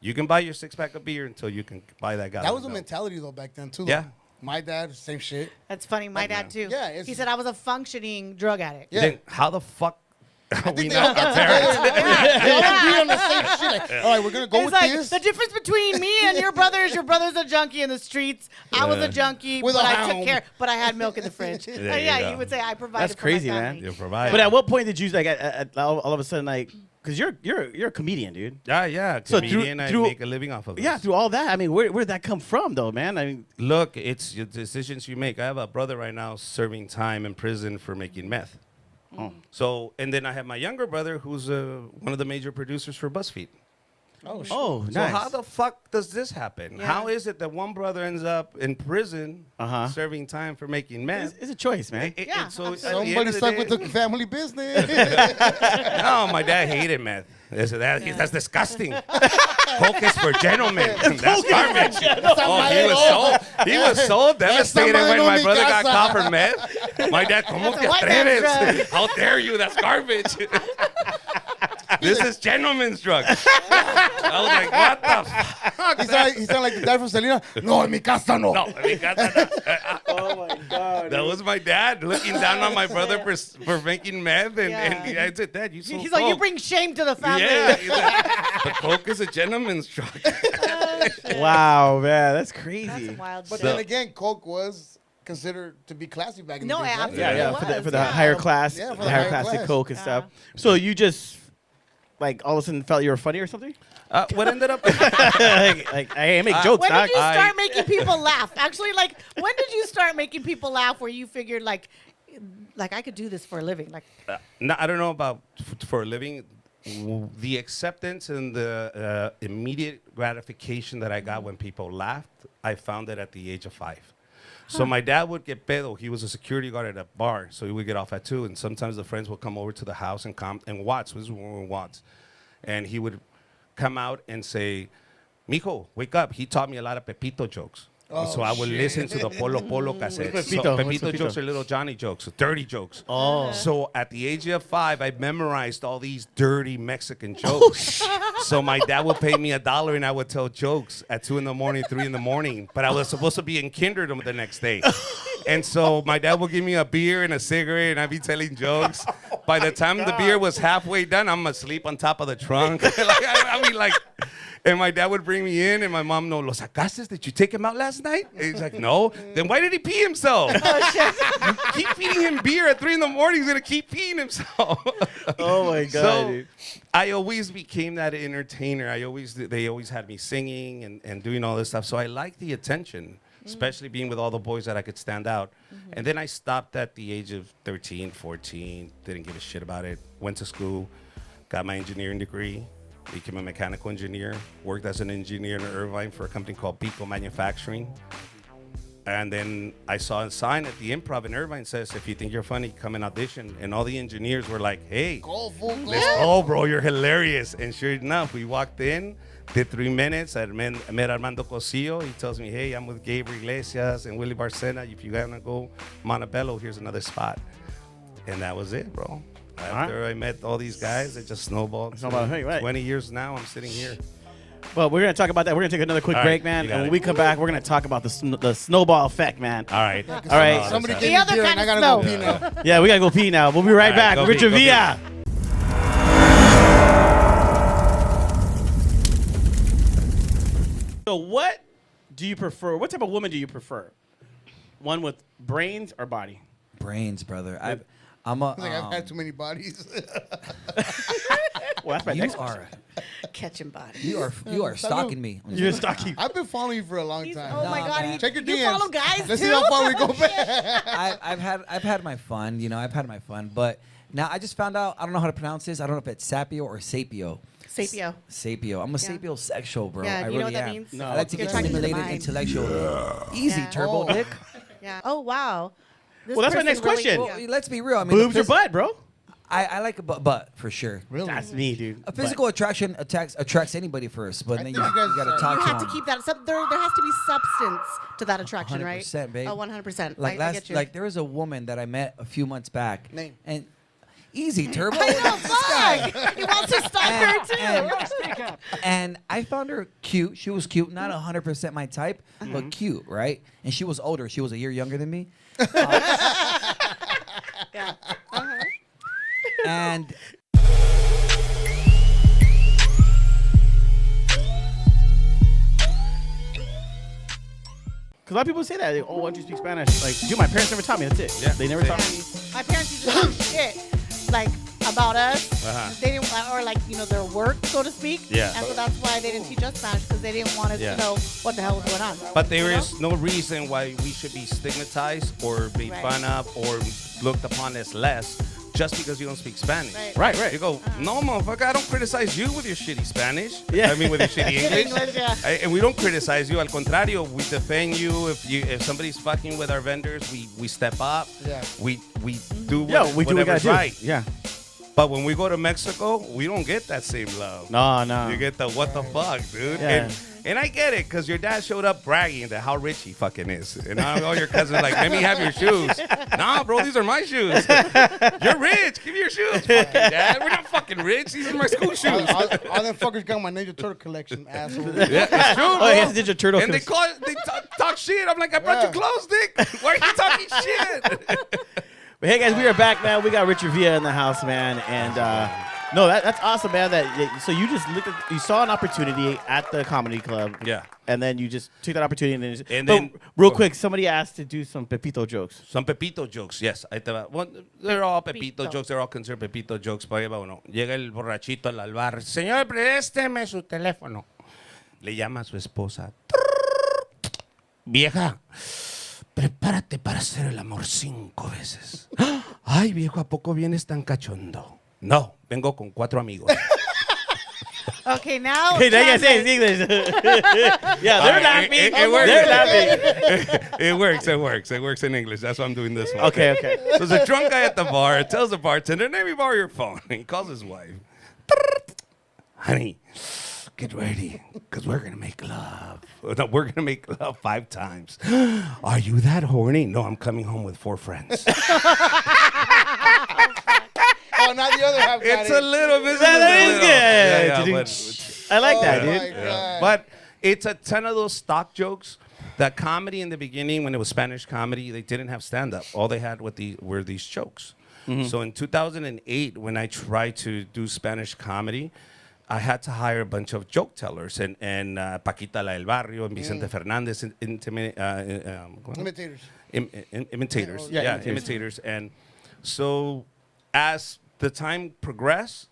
You can buy your 6-pack of beer until you can buy that gallon That was of a milk. mentality though back then too. Yeah. Though. My dad, same shit. That's funny. My dad too. Yeah, it's- He said I was a functioning drug addict. Yeah. Then how the fuck are we They not all got parents? together. They all agree on the same shit. Like, all right, we're gonna go It's with like this. the difference between me and your brother is your brother's a junkie in the streets. I was a junkie, With but a I took hound. care. But I had milk in the fridge. you Yeah, go. you would say I provided. That's for my crazy, family. man. You provide. But at what point did you like all of a sudden like because you're a comedian, dude? yeah, So comedian, I through- make a living off of this. Yeah, through all that, I mean, where'd that come from, though, man? I mean, Look, it's your decisions you make. I have a brother right now serving time in prison for making meth. So, and then I have my younger brother who's one of the major producers for BuzzFeed. Oh, shit. oh, So nice. how the fuck does this happen? Yeah. How is it that one brother ends up in prison serving time for making meth? It's a choice, man. Yeah, so at the absolutely. end Somebody of the stuck day- with the family business. No, my dad hated meth. That's disgusting. Coke is for gentlemen. That's garbage. Oh, he was so devastated when my brother got caught for meth. My dad, ¿cómo That's te a white man's atreves? How dare you? That's garbage. This is gentleman's drug. I was like, what the fuck? He sounded like the dad from Selena. No, en mi casa no. No, I mean, Oh my god. that was my dad looking down on my brother for making meth. And I said, Dad, you sold He's like, you coke." bring shame to the family. Yeah. He's like, but coke is a gentleman's drug. Wow, man, that's That's crazy. some wild But shit. then again, Coke was considered to be classy back in No, the day. right? absolutely. Yeah, It for the was, yeah. higher class, Yeah, for the the higher higher class class. Coke and Yeah. stuff. So you just like all of a sudden felt you were funny or something? What ended up? like I make jokes. When Doc. did you start making people laugh? Actually, like, when did you start making people laugh where you figured, like I could do this for a living? Like, No, I don't know about for a living. The acceptance and the immediate gratification that I got when people laughed, I found it at the age of 5. So my dad would get pedo. He was a security guard at a bar, so he would get off at 2. And sometimes the friends would come over to the house and Watts. This was when we were Watts. And he would come out and say, Mijo, wake up. He taught me a lot of Pepito jokes. So I would listen to the Polo cassettes. Pepito? So What's Pepito Pepito? jokes are little Johnny jokes, dirty jokes. Oh. So at the age of 5, I memorized all these dirty Mexican jokes. So my dad would pay me $1 and I would tell jokes at 2 in the morning, 3 in the morning. But I was supposed to be in kindergarten the next day. And so my dad would give me a beer and a cigarette and I'd be telling jokes. By the time the beer was halfway done, I'm asleep on top of the trunk. I mean, like... And my dad would bring me in, and my mom, no, los sacaste? Did you take him out last night? And he's like, no. Then why did he pee himself? You keep feeding him beer at 3 in the morning, he's going to keep peeing himself. Oh, my God, So dude. I always became that entertainer. They always had me singing and doing all this stuff. So I liked the attention, especially being with all the boys that I could stand out. And then I stopped at the age of 13, 14, didn't give a shit about it, went to school, got my engineering degree. Became a mechanical engineer, worked as an engineer in Irvine for a company called Pico Manufacturing. And then I saw a sign at the Improv in Irvine says, if you think you're funny, come and audition. And all the engineers were like, hey, let's go, bro, you're hilarious. And sure enough, we walked in, did 3 minutes. I met Armando Cosillo. He tells me, hey, I'm with Gabriel Iglesias and Willie Barcena. If you guys want to go Montebello, here's another spot. And that was it, bro. After I met all these guys, it just snowballed. Hey, right. 20 years now, I'm sitting here. Well, we're going to talk about that. We're going to take another quick All break, right, man. you got And when it. we come back, we're going to talk about the snowball effect, man. All right. All right. Somebody that's gave The me other beer kind and I of gotta go snow. pee now. Yeah, we got to go pee now. We'll be right All right, back. go Richard pee, go Villa. So what do you prefer? What type of woman do you prefer? One with brains or body? Brains, brother. I'm a. I think I've had too many bodies. Well, that's my You next question. are. Catching body. You are stalking me. You're stalking. I've been following you for a long Oh time. my God! man. Check your you DMs. follow guys Let's too? see how far we go back. I've had my fun. You know, I've had my fun. But now I just found out. I don't know how to pronounce this. I don't know if it's sapio or sapio. Sapio. Sapio. I'm a sapiosexual, bro. Yeah, I do you know really what that am. means? No. I like to You're get talking to the stimulated mind. intellectually. Easy, Yeah. turbo Oh. dick. Yeah. Oh wow. This Well, that's my person next question. Well, let's be real. I mean, Boobs or butt, bro? I like a butt for sure. Really? That's me, dude. A physical attraction attracts anybody first, but I then think you you guys gotta are- talk You to have to them. keep that. There has to be substance to that attraction, 100%, right? babe. Oh, 100%. Like I get you. like there was a woman that I met a few months back. Name. And easy, turbo. I know, fuck. He wants to stalk her too. And I found her cute. She was cute, not 100% my type, but cute, right? And she was older. She was a year younger than me. Yeah. And Because a lot of people say that. They, oh, why don't you speak Spanish? Like, dude, my parents never taught me. That's it. Yeah. They never taught me. My parents used to talk shit, like about us. Uh-huh. They didn't, or like their work, so to speak. Yeah. And so that's why they didn't teach us Spanish because they didn't want us Yeah. to know what the hell was going on. But there You know? is no reason why we should be stigmatized or made Right. fun of or looked upon as less just because you don't speak Spanish. Right. Right. You go, no, motherfucker, I don't criticize you with your shitty Spanish. Yeah. I mean, with your shitty English. English, yeah. And we don't criticize you. Al contrario, we defend you. If somebody's fucking with our vendors, we step up. Yeah. We do Yeah, we do what we whatever's gotta right. do. Yeah. But when we go to Mexico, we don't get that same love. No. You get the what the fuck, dude. Yeah. And I get it, because your dad showed up bragging that how rich he fucking is. And now all your cousins are like, let me have your shoes. Nah, bro, these are my shoes. You're rich. Give me your shoes, fucking dad. We're not fucking rich. These are my school shoes. all them fuckers got my Ninja Turtle collection, asshole. Yeah, it's true, bro. Oh, he has Ninja Turtle. And they talk shit. I'm like, I brought you clothes, dick. Why are you talking shit? But hey, guys, we are back, man. We got Richard Villa in the house, man. And No, that's awesome, man. So you just you saw an opportunity at the comedy club. Yeah. And then you just took that opportunity. And then real quick, somebody asked to do some Pepito jokes. Some Pepito jokes, yes. Ahí te va. Well, they're all Pepito Pepito. jokes. They're all considered Pepito jokes. Pero ahí va uno. Llega el borrachito al bar. Señor, présteme su teléfono. Le llama a su esposa. Vieja, prepárate para hacer el amor 5 veces. Ay, viejo, ¿a poco vienes tan cachondo? No, vengo con 4 amigos. Okay, now. Hey, now you gotta say it in English. Yeah, they're laughing. It works. They're laughing. It works in English. That's why I'm doing this one. Okay. So there's a drunk guy at the bar. Tells the bartender, let me borrow your phone. He calls his wife. Honey, get ready, because we're going to make love. No, we're going to make love 5 times. Are you that horny? No, I'm coming home with 4 friends. Oh, not the other half. It's a little bit. That is good. Yeah, I like that, Oh, dude. my God. but it's a ton of those stock jokes. That comedy in the beginning, when it was Spanish comedy, they didn't have stand-up. All they had were these jokes. So in 2008, when I tried to do Spanish comedy, I had to hire a bunch of joke tellers and Paquita la del Barrio and Vicente Fernandez, Imitators. imitators. Yeah, Yeah, imitators. imitators. And so as the time progressed,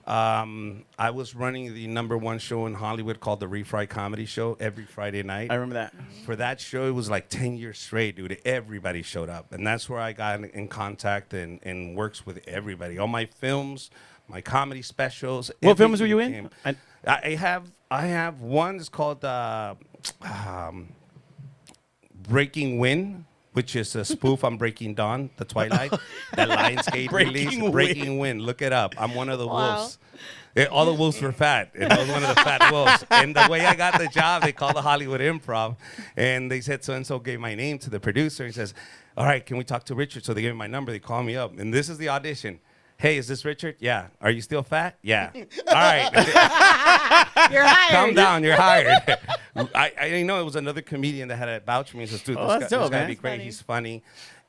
I was running the #1 show in Hollywood called the Refry Comedy Show every Friday night. I remember that. For that show, it was like 10 years straight, dude. Everybody showed up. And that's where I got in contact and works with everybody. All my films, my comedy specials. What films were you everything in? came. I have one. It's called Breaking Wind, which is a spoof on Breaking Dawn, The Twilight, that Lionsgate release. Breaking Wind. Look it up. I'm one of the wolves. All the wolves were fat, and I was one of the fat wolves. And the way I got the job, they called the Hollywood Improv, and they said so-and-so gave my name to the producer. He says, all right, can we talk to Richard? So they gave me my number. They called me up, and this is the audition. Hey, is this Richard? Yeah. Are you still fat? Yeah. All right. You're hired. Calm down. You're hired. I didn't know it was another comedian that had to vouch for me. He says, dude, Oh, this that's guy, dope, this guy man. be great. Funny. He's funny.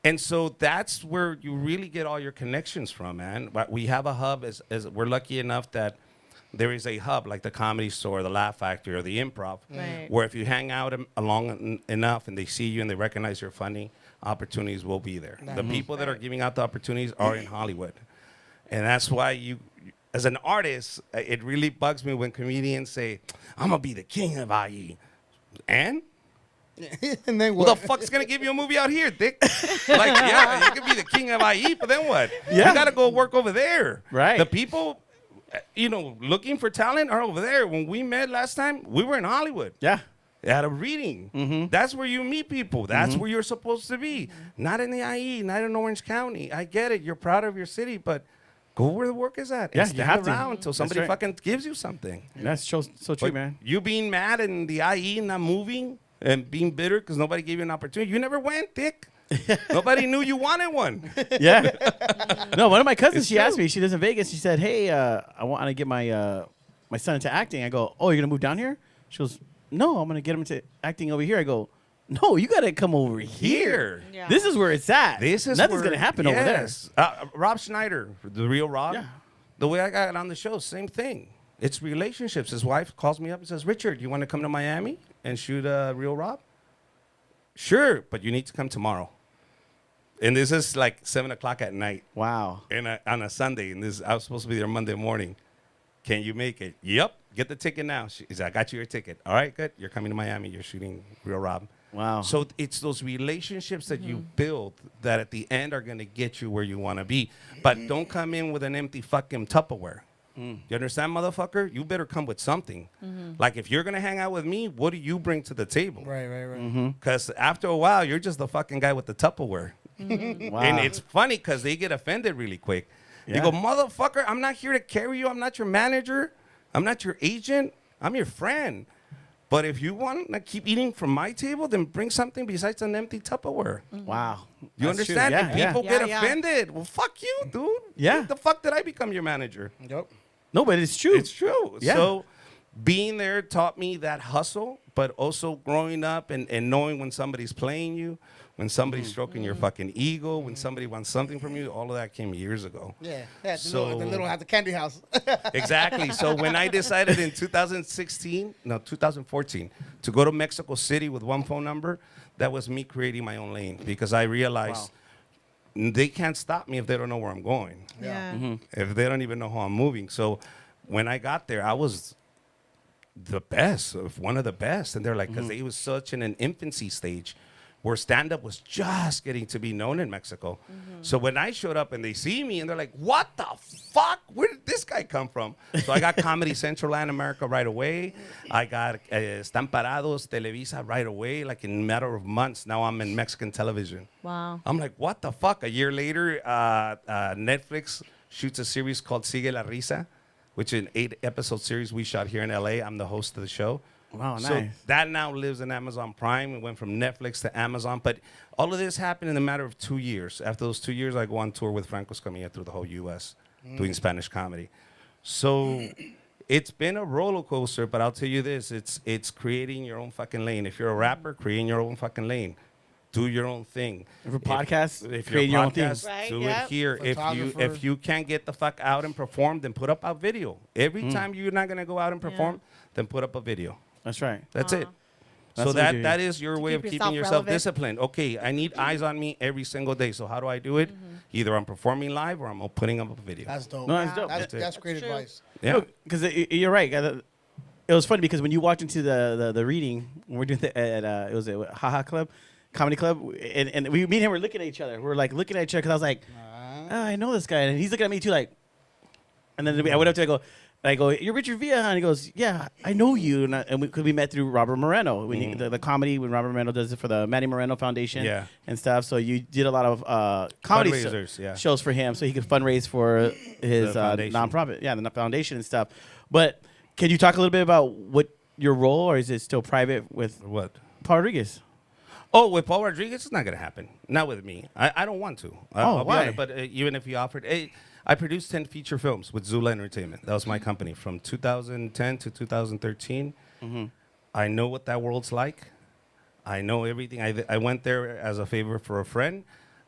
And so that's where you really get all your connections from, man. But we have a hub. As we're lucky enough that there is a hub like the Comedy Store, the Laugh Factory, or the Improv, Right. where if you hang out long enough and they see you and they recognize you're funny, opportunities will be there. The people that are giving out the opportunities are in Hollywood. And that's why you, as an artist, it really bugs me when comedians say, I'm going to be the king of IE. And? And then Who what? the fuck's going to give you a movie out here, dick? Like, yeah, you can be the king of IE, but then what? Yeah. You got to go work over there. Right. The people, looking for talent are over there. When we met last time, we were in Hollywood. Yeah. At a reading. That's where you meet people. That's where you're supposed to be. Not in the IE, not in Orange County. I get it. You're proud of your city, but go where the work is at. Yeah, And you stand have to. around until That's somebody right. fucking gives you something. That's so true, But man. you being mad in the IE not moving and being bitter because nobody gave you an opportunity. You never went, dick. Nobody knew you wanted one. Yeah. No, one of my cousins, It's she asked true. me, she lives in Vegas. She said, hey, I want to get my my son into acting. I go, oh, you're going to move down here? She goes, no, I'm going to get him into acting over here. I go, no, you got to come over here. Yeah. This is where it's at. This is Nothing's where- going to happen over there. yes. Rob Schneider, the real Rob. Yeah. The way I got on the show, same thing. It's relationships. His wife calls me up and says, Richard, you want to come to Miami and shoot Real Rob? Sure, but you need to come tomorrow. And this is like 7 o'clock at night Wow. and on a Sunday. And I was supposed to be there Monday morning. Can you make it? Yep. Get the ticket now. She said, I got you your ticket. All right, good. You're coming to Miami. You're shooting Real Rob. Wow. So it's those relationships that you build that at the end are going to get you where you want to be. But don't come in with an empty fucking Tupperware. You understand, motherfucker? You better come with something. Like, if you're going to hang out with me, what do you bring to the table? Right. Because after a while, you're just the fucking guy with the Tupperware. Wow. And it's funny because they get offended really quick. Yeah. You go, motherfucker, I'm not here to carry you. I'm not your manager. I'm not your agent. I'm your friend. But if you want to keep eating from my table, then bring something besides an empty Tupperware. Wow. You That's true. understand? Yeah, And yeah. people Yeah, get yeah. offended. Well, fuck you, dude. Yeah. When the fuck did I become your manager? Yep. No, but it's true. It's true. Yeah. So being there taught me that hustle, but also growing up and knowing when somebody's playing you, when somebody's stroking your fucking ego, when somebody wants something from you, all of that came years ago. Yeah, the So- little at the candy house. Exactly. So when I decided in 2014, to go to Mexico City with one phone number, that was me creating my own lane because I realized they can't stop me if they don't know where I'm going, Yeah. if they don't even know how I'm moving. So when I got there, I was the best, one of the best. And they're like, because it was such in an infancy stage where stand-up was just getting to be known in Mexico. So when I showed up and they see me and they're like, what the fuck? Where did this guy come from? So I got Comedy Central Latin America right away. I got Están Parados, Televisa right away, like in a matter of months. Now I'm in Mexican television. Wow. I'm like, what the fuck? A year later, Netflix shoots a series called Sigue la Risa, which is an 8-episode series we shot here in LA. I'm the host of the show. Wow, So nice. that now lives in Amazon Prime. It went from Netflix to Amazon. But all of this happened in a matter of 2 years. After those 2 years, I go on tour with Franco through the whole U.S. doing Spanish comedy. So it's been a roller coaster, but I'll tell you this. It's creating your own fucking lane. If you're a rapper, creating your own fucking lane. Do your own thing. If you're a podcast, if create you're a your own thing. podcast, Right, do yep. it here. If you can't get the fuck out and perform, then put up a video. Every time you're not gonna go out and perform, then put up a video. That's right. That's it. That's So what we do. that is your way of keep keeping yourself yourself relevant. disciplined. Okay, I need eyes on me every single day. So how do I do it? Either I'm performing live or I'm putting up a video. That's dope. No, that's dope. That's great True. advice. Yeah. Because you're right. It was funny because when you walked into the reading, when we're doing it was a Haha Club, Comedy Club, and me and him were looking at each other. We're like looking at each other because I was like, oh, I know this guy, and he's looking at me too, like. And then I went up to him, I go, you're Richard Villa, huh? And he goes, yeah, I know you, and we met through Robert Moreno, when the comedy when Robert Moreno does it for the Manny Moreno Foundation, and stuff. So you did a lot of comedy Fundraisers, shows for him, so he could fundraise for his foundation. nonprofit, the foundation and stuff. But can you talk a little bit about what your role, or is it still private with What? Paul Rodriguez? Oh, with Paul Rodriguez, it's not going to happen. Not with me. I don't want to. I'll be why? honest, but even if he offered, I produced 10 feature films with Zula Entertainment. That was my company from 2010 to 2013. I know what that world's like. I know everything. I went there as a favor for a friend,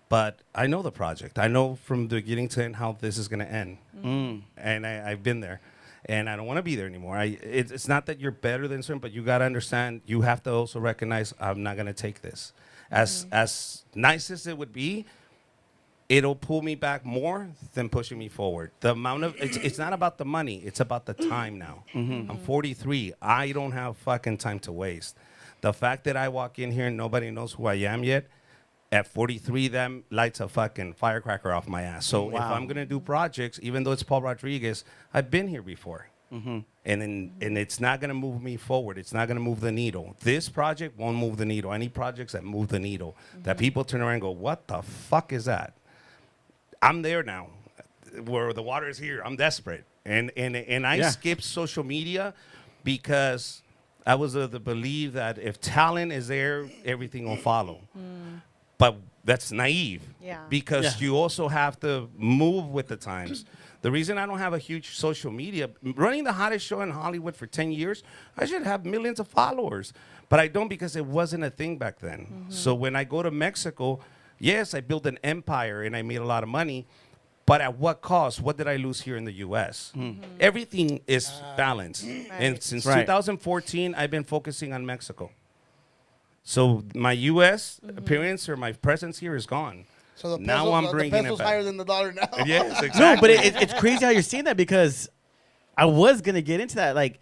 but I know the project. I know from the beginning to end how this is going to end. And I've been there. And I don't want to be there anymore. It's not that you're better than certain, but you got to understand, you have to also recognize, I'm not going to take this. As nice as it would be, it'll pull me back more than pushing me forward. The amount of, it's not about the money, it's about the time now. I'm 43. I don't have fucking time to waste. The fact that I walk in here and nobody knows who I am yet, at 43, that lights a fucking firecracker off my ass. So if I'm going to do projects, even though it's Paul Rodriguez, I've been here before. And it's not going to move me forward. It's not going to move the needle. This project won't move the needle. Any projects that move the needle, that people turn around and go, what the fuck is that? I'm there now, where the water is here. I'm desperate. And I skipped social media because I was of the belief that if talent is there, everything will follow. But that's naive. Because you also have to move with the times. The reason I don't have a huge social media, running the hottest show in Hollywood for 10 years, I should have millions of followers. But I don't, because it wasn't a thing back then. So when I go to Mexico, yes, I built an empire and I made a lot of money. But at what cost? What did I lose here in the U.S.? Everything is balanced. And since 2014, I've been focusing on Mexico. So my U.S. appearance or my presence here is gone. So the peso, now I'm the bringing peso's it back. higher than the dollar now. Yes, exactly. No, but it's crazy how you're saying that, because I was gonna get into that. Like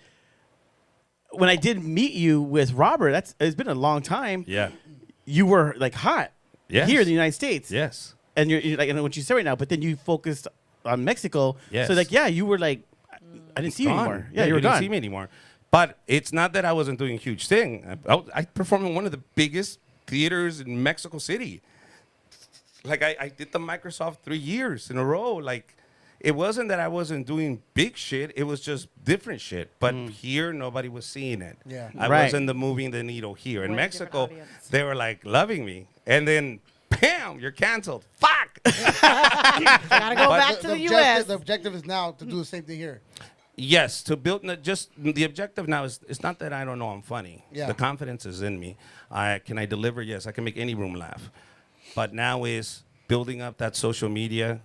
when I did meet you with Robert, it's been a long time. Yeah. You were like hot Yes. here in the United States. Yes. And you're like, I know what you say right now, but then you focused on Mexico. Yes. So like, you were like, I didn't see you Gone. anymore. Yeah, you were didn't gone. see me anymore. But it's not that I wasn't doing a huge thing. I performed in one of the biggest theaters in Mexico City. Like I did the Microsoft 3 years in a row. Like it wasn't that I wasn't doing big shit. It was just different shit. But here, nobody was seeing it. Yeah. I Right. wasn't the moving the needle here. In We're a different Mexico, audience. they were like loving me. And then, bam, you're canceled. Fuck. Gotta go But back to the objective, U.S. The objective is now to do the same thing here. Yes, to build just the objective now is it's not that I don't know I'm funny. Yeah. The confidence is in me. Can I deliver? Yes, I can make any room laugh. But now is building up that social media,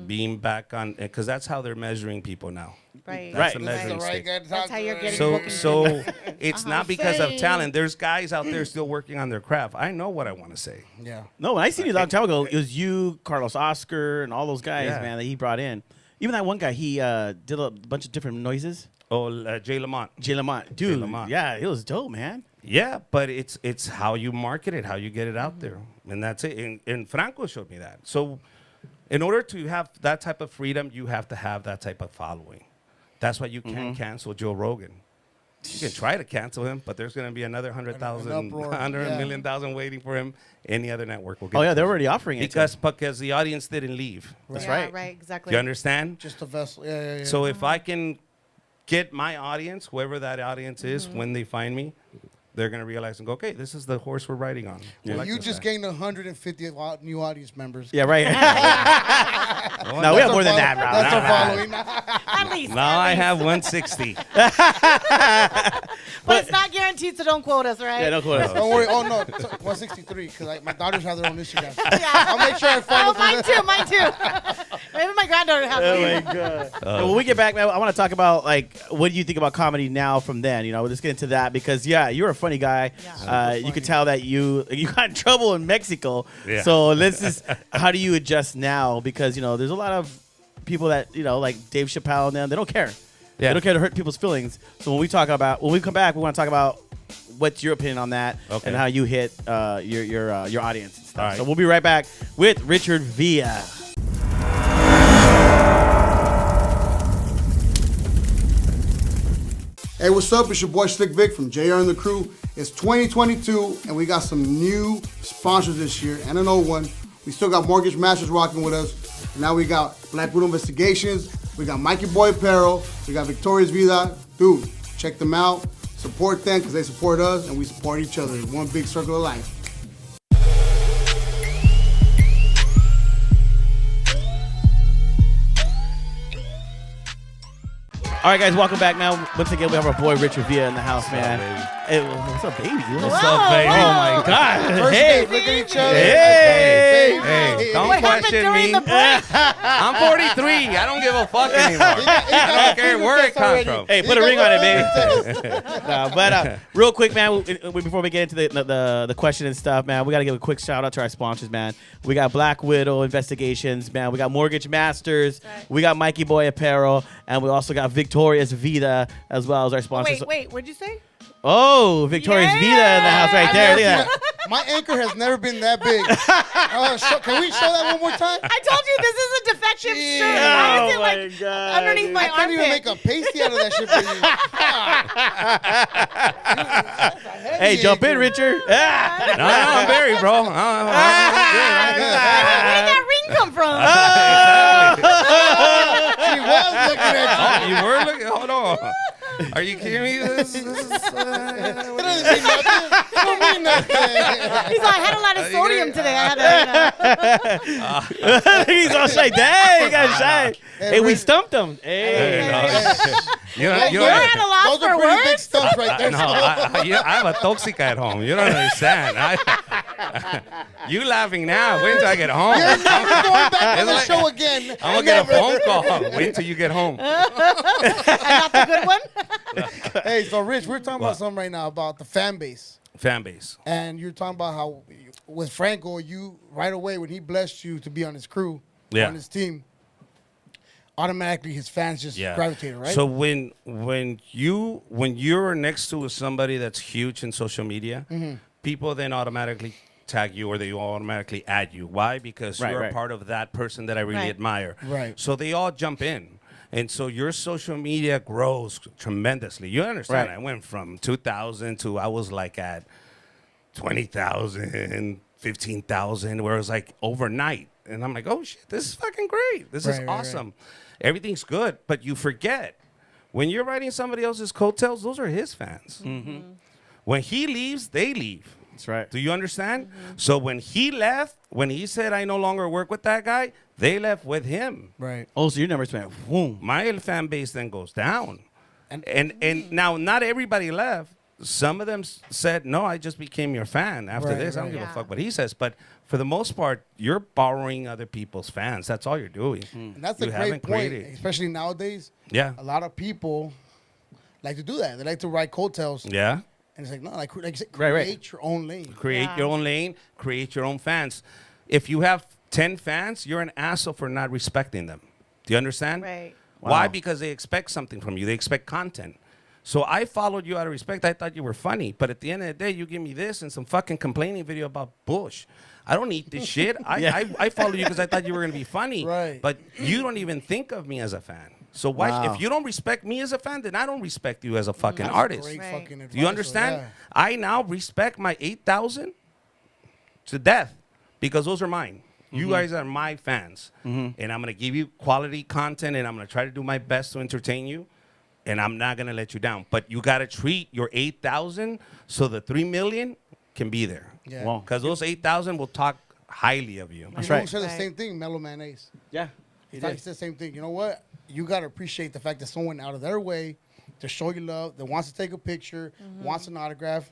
being back on, because that's how they're measuring people now. Right. That's the Right. measuring stick. That's how you're getting So, bookings. so it's not because of Saying. talent. There's guys out there still working on their craft. I know what I want to say. Yeah. No, when I seen you a long time ago, it was you, Carlos Oscar, and all those guys, Yeah. man, that he brought in. Even that one guy, he did a bunch of different noises. Oh, Jay Lamont. Jay Lamont. Dude, Lamont. yeah, it was dope, man. Yeah, but it's how you market it, how you get it out there, and that's it. And Franco showed me that. So, in order to have that type of freedom, you have to have that type of following. That's why you can't cancel Joe Rogan. You can try to cancel him, but there's going to be another 100,000, An uproar, 100 yeah. million thousand waiting for him. Any other network will get. Oh, yeah, it. they're already offering it. because the audience didn't leave. That's Yeah, right. Right, exactly. You understand? Just a vessel. Yeah. So if I can get my audience, whoever that audience is, when they find me, they're going to realize and go, okay, this is the horse we're riding on. We like you this just guy. gained 150 new audience members. Yeah, right. Oh, No, we have That's more than our that, follow- bro. That's our following. At least. Now at I least. have 160. But it's not guaranteed, so don't quote us, right? Yeah, don't quote us. Don't worry. Oh, no. 163, because my daughters have their own Instagram. Yeah. I'll make sure I follow Oh, mine too, mine too. Maybe my granddaughter has Oh it. my god! So when we get back, man, I want to talk about like what do you think about comedy now from then? You know, let's get into that because you're a funny guy. Yeah. You could tell that you got in trouble in Mexico. Yeah. So let's just how do you adjust now? Because there's a lot of people that like Dave Chappelle and them. They don't care. They Yeah. don't care to hurt people's feelings. So when we come back, we want to talk about what's your opinion on that Okay. and how you hit your audience and stuff. All right. So we'll be right back with Richard Villa. Hey, what's up? It's your boy Slick Vic from JR and the Crew. It's 2022, and we got some new sponsors this year and an old one. We still got Mortgage Masters rocking with us. Now we got Black Widow Investigations. We got Mikey Boy Apparel. We got Victoria's Vida. Dude, check them out. Support them because they support us, and we support each other. It's one big circle of life. All right, guys, welcome back. Now, once again, we have our boy Richard Villa in the house, man. Hey, what's up, baby? What's up, baby? Oh my God! First Hey, day, look at each other. hey, Hey, don't What happened question during me. the break? I'm 43. I don't give a fuck anymore. I don't care where it comes from. Hey, put a ring on it, baby. But real quick, man, before we get into the question and stuff, man, we got to give a quick shout out to our sponsors, man. We got Black Widow Investigations, man. We got Mortgage Masters. Right. We got Mikey Boy Apparel. And we also got Victoria's Vida as well as our sponsors. Wait, what'd you say? Oh, Victoria's Yeah. Vida in the house right there. Look at that. My anchor has never been that big. Can we show that one more time? I told you this is a defective shirt. Yeah. Why Oh is it my like God, underneath dude. my I can't even make armpit? a pasty out of that shit for you. Hey, jump in, Richard. Ah. No, I'm very, bro. Where did that ring come from? She was looking at you. You were looking. Hold on. Are you kidding me? This is, It doesn't mean nothing. It don't mean nothing. He's like, I had a lot of sodium today. I had to, He's all shy. Dang, he got shy. Hey, we stumped him. Hey. you know, You're at a loss Those are for pretty big words? stumps right there. No, I have a toxic at home. You don't understand. You laughing now. Wait till I get home. You're never going back on the It's show again. I'm gonna get a phone call. Wait till you get home. I got the good one. Hey, so Rich, we're talking about something right now about the fan base. Fan base. And you're talking about how with Franco, you right away when he blessed you to be on his crew, Yeah. on his team, automatically his fans just gravitated, right? So when you're next to somebody that's huge in social media, people then automatically tag you or they automatically add you. Why? Because you're a part of that person that I really Right. admire. Right. So they all jump in. And so your social media grows tremendously. You understand? Right. I went from 2,000 to I was like at 20,000, 15,000, where it was like overnight. And I'm like, oh shit, this is fucking great. This is Right, right, awesome. Everything's good. But you forget, when you're writing somebody else's coattails, those are his fans. When he leaves, they leave. That's right. Do you understand? So when he left, when he said, I no longer work with that guy, they left with him. Right. Oh, so your numbers went boom. My fan base then goes down. And- And now, not everybody left. Some of them said, no, I just became your fan after Right, this. I don't right. give a Yeah. fuck what he says. But for the most part, you're borrowing other people's fans. That's all you're doing. And that's You a haven't great point, created. especially nowadays. Yeah. A lot of people like to do that. They like to ride coattails. Yeah. And it's like, no, like you said, Right, create right. your own lane. Create Yeah. your own lane. Create your own fans. If you have 10 fans, you're an asshole for not respecting them. Do you understand? Right. Why? Wow. Because they expect something from you. They expect content. So I followed you out of respect. I thought you were funny. But at the end of the day, you give me this and some fucking complaining video about Bush. I don't eat this shit. I followed you because I thought you were going to be funny. Right. But you don't even think of me as a fan. So why? Wow. If you don't respect me as a fan, then I don't respect you as a fucking That's artist. Great Right. fucking Do you advice, understand? yeah. I now respect my 8,000 to death because those are mine. You guys are my fans. And I'm going to give you quality content and I'm going to try to do my best to entertain you. And I'm not going to let you down. But you got to treat your 8,000 so the 3 million can be there. Yeah. Wow. Because those 8,000 will talk highly of you. That's You know right. who said the Right. same thing? Mellow Mayonnaise. Yeah. He said the same thing. You know what? You got to appreciate the fact that someone out of their way to show you love, that wants to take a picture, wants an autograph.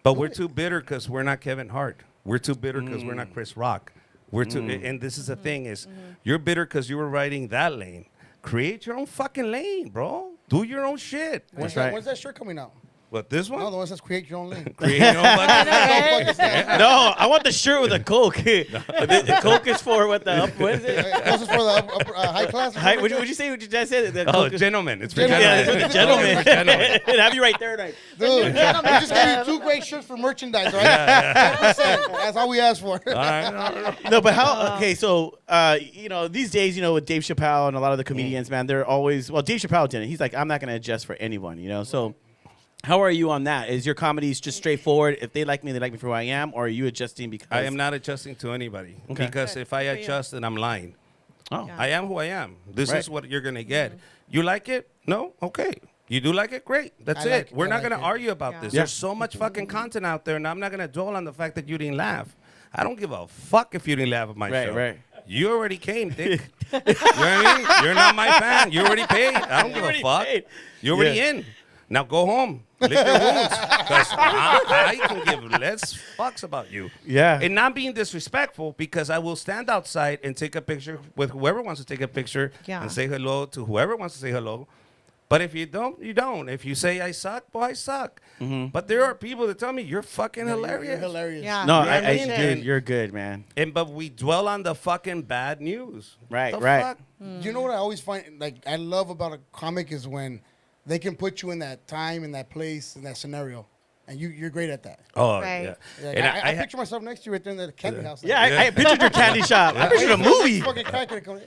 But we're too bitter because we're not Kevin Hart. We're too bitter because we're not Mm. Chris Rock. We're too, and this is the thing is, you're bitter because you were riding that lane. Create your own fucking lane, bro. Do your own shit. When's right. that, when's that shirt coming out? What, this one? No, the one that says create your own lane. Create your own fucking No, I want the shirt with a Coke. The Coke is for what the up, what is it? This is for the upper, high class. Hi, what you say? What you just said? The Oh, Coke is- gentlemen. It's for yeah, it's for gentlemen. the gentlemen. For gentlemen. Have you right there, right? Dude, we just gave you 2 great shirts for merchandise, all right? 10%. That's all we asked for. All right. No, but how? Okay, so you know, these days, you know, with Dave Chappelle and a lot of the comedians, man, they're always Dave Chappelle didn't. He's like, I'm not gonna adjust for anyone, you know. So, how are you on that? Is your comedies just straightforward? If they like me for who I am, or are you adjusting because I am not adjusting to anybody Okay. because Good. if I Good for you. adjust, then I'm lying. Oh, Yeah. I am who I am. This Right. is what you're going to get. You like it? No? Okay. You do like it? Great. That's I it. like it. We're I not like going to it. argue about Yeah. this. Yeah. There's so much fucking content out there, and I'm not going to dwell on the fact that you didn't laugh. I don't give a fuck if you didn't laugh at my Right, show. right. You already came, dick. You know what I mean? You're not my fan. You already paid. I don't give a already fuck. paid. You're already Yeah. in. Now go home. Lick your wounds. Because I can give less fucks about you. Yeah. And not being disrespectful because I will stand outside and take a picture with whoever wants to take a picture Yeah. and say hello to whoever wants to say hello. But if you don't, you don't. If you say I suck, boy, I suck. But there are people that tell me you're fucking hilarious. You're hilarious. Yeah. no, You know what I mean? dude, you're good, man. But we dwell on the fucking bad news. Right, The right. fuck? You know what I always find, like, I love about a comic is when they can put you in that time, in that place, in that scenario. And you're great at that. Oh, Right. yeah. Like, And I picture myself next to you right there in the candy house. Yeah, I pictured your candy shop. I pictured a movie. Fucking cracking it coming.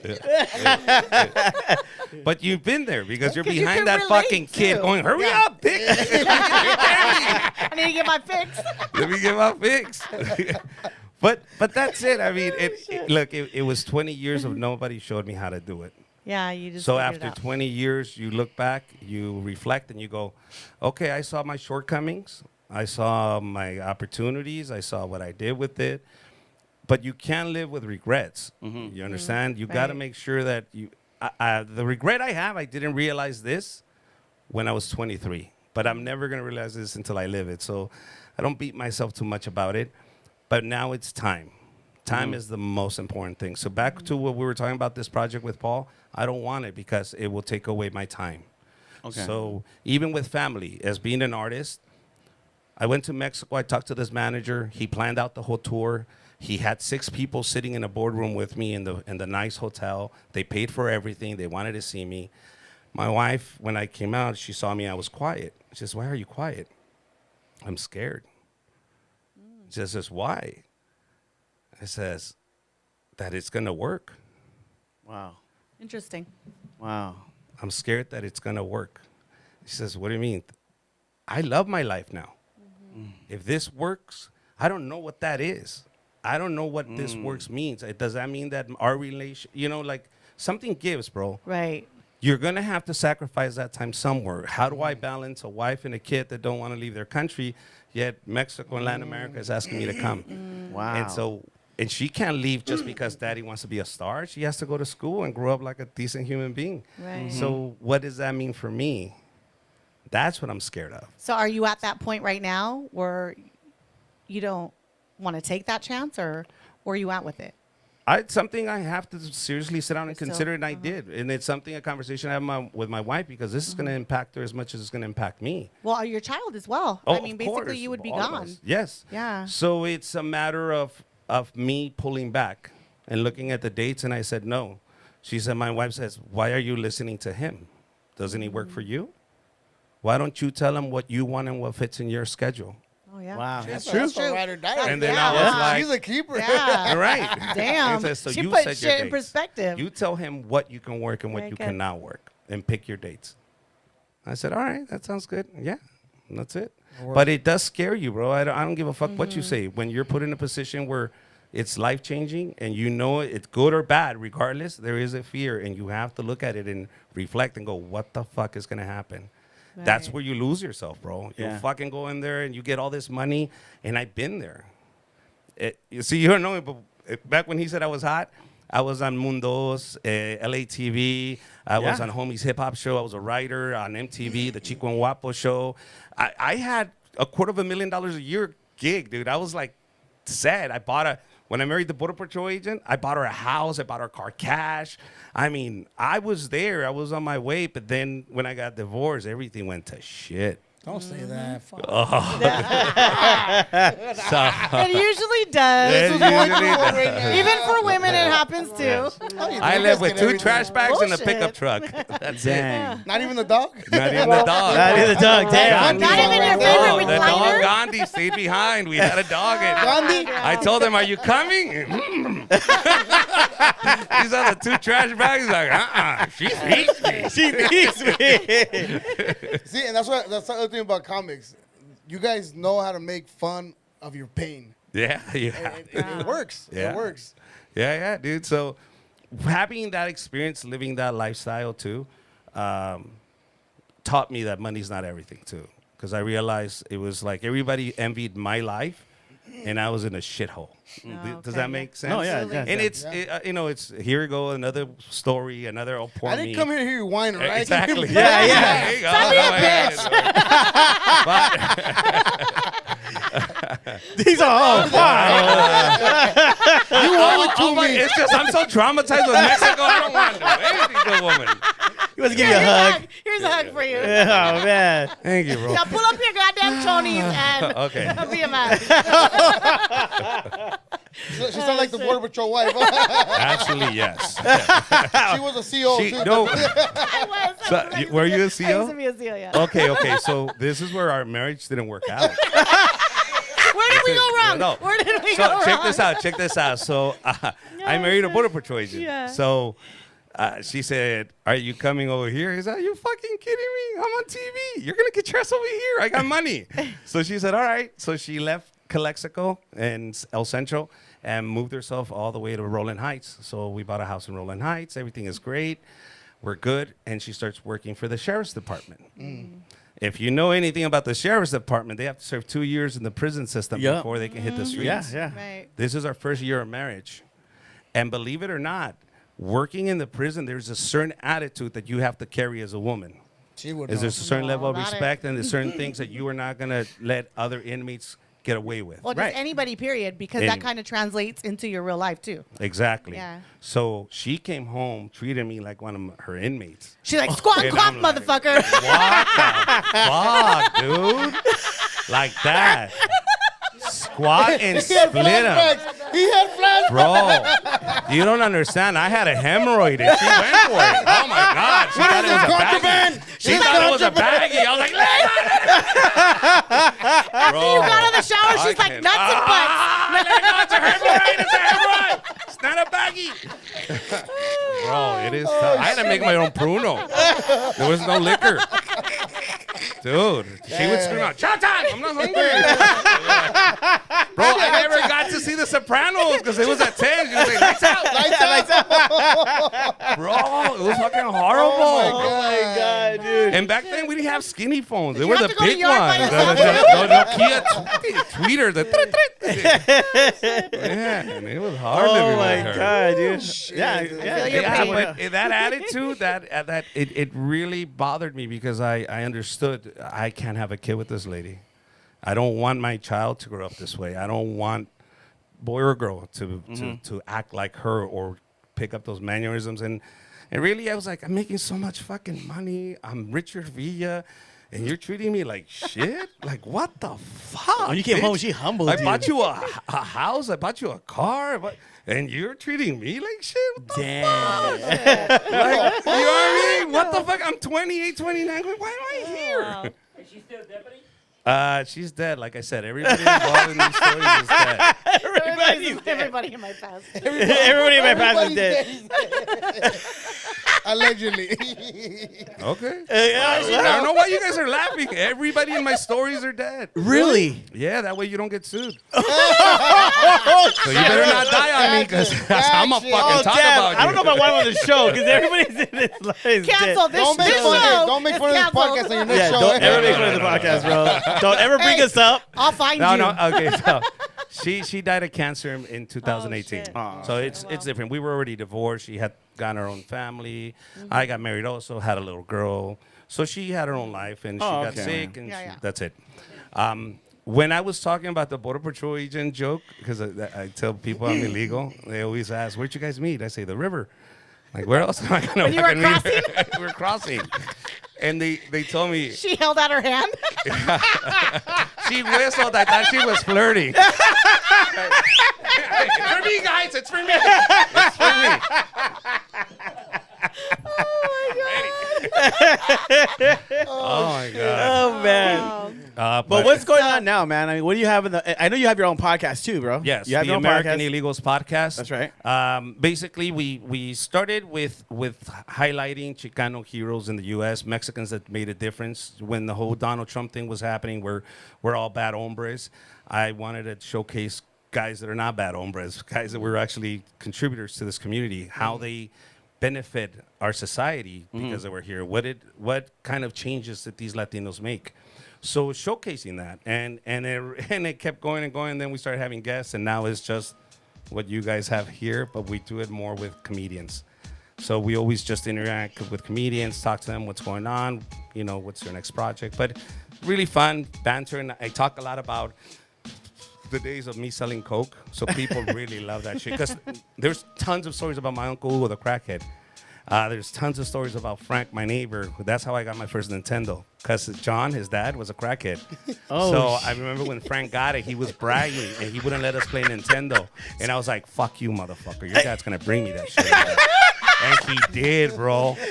But you've been there because you're 'Cause you behind can that relate, fucking kid too. going, hurry Yeah. up, dick. I need to get my fix. Let me get my fix. but that's it. I mean, look, it was 20 years of nobody showed me how to do it. Yeah, you just. So figured it after out. 20 years, you look back, you reflect, and you go, okay, I saw my shortcomings. I saw my opportunities. I saw what I did with it. But you can't live with regrets. You understand? You got to Right. make sure that you. The regret I have, I didn't realize this when I was 23. But I'm never going to realize this until I live it. So I don't beat myself too much about it. But now it's time. Time is the most important thing. So back to what we were talking about, this project with Paul, I don't want it because it will take away my time. Okay. So even with family, as being an artist, I went to Mexico. I talked to this manager. He planned out the whole tour. He had 6 people sitting in a boardroom with me in the nice hotel. They paid for everything. They wanted to see me. My wife, when I came out, she saw me. I was quiet. She says, "Why are you quiet?" I'm scared. She says, "Why?" I says, "That it's gonna work. Wow. Interesting. Wow. I'm scared that it's gonna work." She says, "What do you mean?" I love my life now. If this works, I don't know what that is. I don't know what this works means. Does that mean that our relation, like something gives, bro? Right. you're going to have to sacrifice that time somewhere. How do I balance a wife and a kid that don't want to leave their country, yet Mexico and Latin America is asking me to come? Wow. And she can't leave just because daddy wants to be a star. She has to go to school and grow up like a decent human being. Right. So what does that mean for me? That's what I'm scared of. So are you at that point right now where you don't want to take that chance, or where are you at with it? It's something I have to seriously sit down and Still, consider, and I did. And it's a conversation I have with my wife, because this is going to impact her as much as it's going to impact me. Well, your child as well. Oh, I mean, of basically course, you would be all of gone. us. Yes. Yeah. So it's a matter of me pulling back and looking at the dates, and I said no. She said, my wife says, why are you listening to him? Doesn't he work for you? Why don't you tell him what you want and what fits in your schedule? Oh, yeah. Wow. That's That's true. That's a ride or die. And then Yeah. I was like, She's a keeper. Yeah. all right. Damn. And says, so She you put set your shit in dates. perspective. You tell him what you can work and what Very you good. cannot work, and pick your dates. I said, all right, that sounds good. Yeah, and that's it. But it does scare you, bro. I don't give a fuck what you say. When you're put in a position where it's life-changing and you know it's good or bad, regardless, there is a fear, and you have to look at it and reflect and go, what the fuck is going to happen? That's Right. where you lose yourself, bro. You Yeah. fucking go in there and you get all this money, and I've been there. You see, you don't know me, but back when he said I was hot, I was on Mundos, LATV. I was Yeah. on Homie's Hip Hop Show. I was a writer on MTV, the Chico and Guapo Show. I had $250,000 a year gig, dude. I was like sad. When I married the Border Patrol agent, I bought her a house. I bought her car cash. I mean, I was there. I was on my way. But then when I got divorced, everything went to shit. Don't say that. Fuck. So, It usually does. It usually does. Right now. Even for women, it happens too. I live with 2 trash bags and a Bullshit. pickup truck. That's it. Dang. Not even the dog? Not even the dog. That is a dog. Damn. Not even your No, favorite the dog recliner? Gandhi stayed behind. We had a dog. Gandhi? I told him, "Are you coming?" These are the 2 trash bags. Like, she feeds me. She needs me. See, and that's the other thing about comics. You guys know how to make fun of your pain. Yeah, yeah, It works. Yeah. It works. yeah, dude. So having that experience, living that lifestyle too, taught me that money's not everything too. Because I realized it was like everybody envied my life, and I was in a shithole. Does okay. that make sense? No, yeah, Absolutely. And yeah. it's here we go, another story, another poor I didn't me. come here to hear you whine, right? Exactly. Yeah, yeah. There you go. Stop being a But These are all fine. You owe it to me. it's just I'm so traumatized with Mexico. I don't want to do anything to a woman. He wants to give you a hug. Here's a hug for you. Oh, man. Thank you, bro. Now pull up your goddamn chonies and Okay. be a man. She sounds like the Border Patrol wife. Actually, yes. She was a CO too. No. I was. So, were you a I used to CO? be a CO, yeah. Okay. So this is where our marriage didn't work out. Where did we go wrong? No. Where did we So go wrong? check this out. So I married a Border Patrol agent. Yeah. So she said, "Are you coming over here?" He said, "Are you fucking kidding me? I'm on TV. You're gonna get your ass over here. I got money." So she said, "All right." So she left Calexico and El Centro and moved herself all the way to Rolling Heights. So we bought a house in Rolling Heights. Everything is great. We're good. And she starts working for the sheriff's department. If you know anything about the sheriff's department, they have to serve 2 years in the prison system Yeah. before they can hit the streets. Yeah, yeah. Right. This is our first year of marriage. And believe it or not, working in the prison, there's a certain attitude that you have to carry as a woman. She would Is know. there's a certain No, level of about it. respect, and there's certain things that you are not going to let other inmates get away with. Well, just anybody, period, because that Any- kind of translates into your real life, too. Exactly. Yeah. So she came home, treated me like one of her inmates. She's like, squat, And quack, I'm like, motherfucker. What the fuck, dude? Like that. Squat and He had split 'em. flashbacks. He had flashbacks. Bro, you don't understand. I had a hemorrhoid and she went for it. Oh my God. She thought it was a baggie. She thought it was a baggie. I was like, After you got out of the shower, she's like, nuts and butts. It's a hemorrhoid. It's a hemorrhoid. It's not a baggie. Bro, it is tough. I had to make my own Pruno. There was no liquor. Dude, she would scream out, "Chow time! I'm not hungry." Bro, I never got to see The Sopranos because it was at 10. She was like, "Lights out, lights out." Bro, It was fucking horrible. Oh my God, dude. And back then we didn't have skinny phones. They you were have the to go to big yard by ones. yourself? The Nokia tweeter. Man, it was hard living Oh with my her. God, dude. Yeah, feel your Yeah, pain. but that attitude, it really bothered me because I understood I can't have a kid with this lady. I don't want my child to grow up this way. I don't want boy or girl to act like her or pick up those mannerisms. And really, I was like, I'm making so much fucking money. I'm Richard Villa. And you're treating me like shit? Like, what the fuck? When you came bitch? home, she humbled I you. bought you a house. I bought you a car. And you're treating me like shit? What the Damn. Like, you know what I mean? What the fuck? I'm 28, 29. Why am I here? Wow. Is she still deputy? She's dead. Like I said, everybody involved in these stories is dead. Everybody in my past. Everybody in my past is Everybody's dead. Allegedly. Okay. Yeah, I don't know why you guys are laughing. Everybody in my stories are dead. really? Yeah, that way you don't get sued. So you better not die on me because I'm going to fucking talk about you. I don't know if I want him on the show because everybody's in this life is Cancel dead. this, Don't make this fun. show. Don't make is fun of this canceled. podcast on your next Yeah, show. don't ever make fun of the podcast, bro. Don't ever bring us up. I'll find No, you. no. Okay, so she died of cancer in 2018. shit. So it's different. We were already divorced. She had gotten her own family. I got married also, had a little girl. So she had her own life, and she got okay. sick, and Yeah, yeah. that's it. When I was talking about the Border Patrol agent joke, because I tell people I'm illegal, they always ask, where'd you guys meet? I say, the river. Like, where else am I going to When you were crossing? We're crossing. And they told me, She held out her hand. she whistled. I thought she was flirting. It's for me, guys. It's for me. It's for me. Oh my god. Oh man. But what's going on now, man? I mean, what do you have in the? I know you have your own podcast too, bro. Yes, you have the your own American podcast. Illegals podcast. That's right. Basically, we started with highlighting Chicano heroes in the U.S., Mexicans that made a difference when the whole Donald Trump thing was happening. We're all bad hombres. I wanted to showcase guys that are not bad hombres, guys that were actually contributors to this community, how they benefit our society because they were here. What kind of changes did these Latinos make? So showcasing that, and it kept going and going. And then we started having guests, and now it's just what you guys have here, but we do it more with comedians. So we always just interact with comedians, talk to them what's going on, you know, what's your next project. But really fun banter, and I talk a lot about the days of me selling coke. So people really love that shit because there's tons of stories about my uncle Hugo, the crackhead. There's tons of stories about Frank, my neighbor. That's how I got my first Nintendo. Because John, his dad, was a crackhead. So I remember when Frank got it, he was bragging, and he wouldn't let us play Nintendo. And I was like, fuck you, motherfucker. Your dad's going to bring me that shit. And he did, bro. His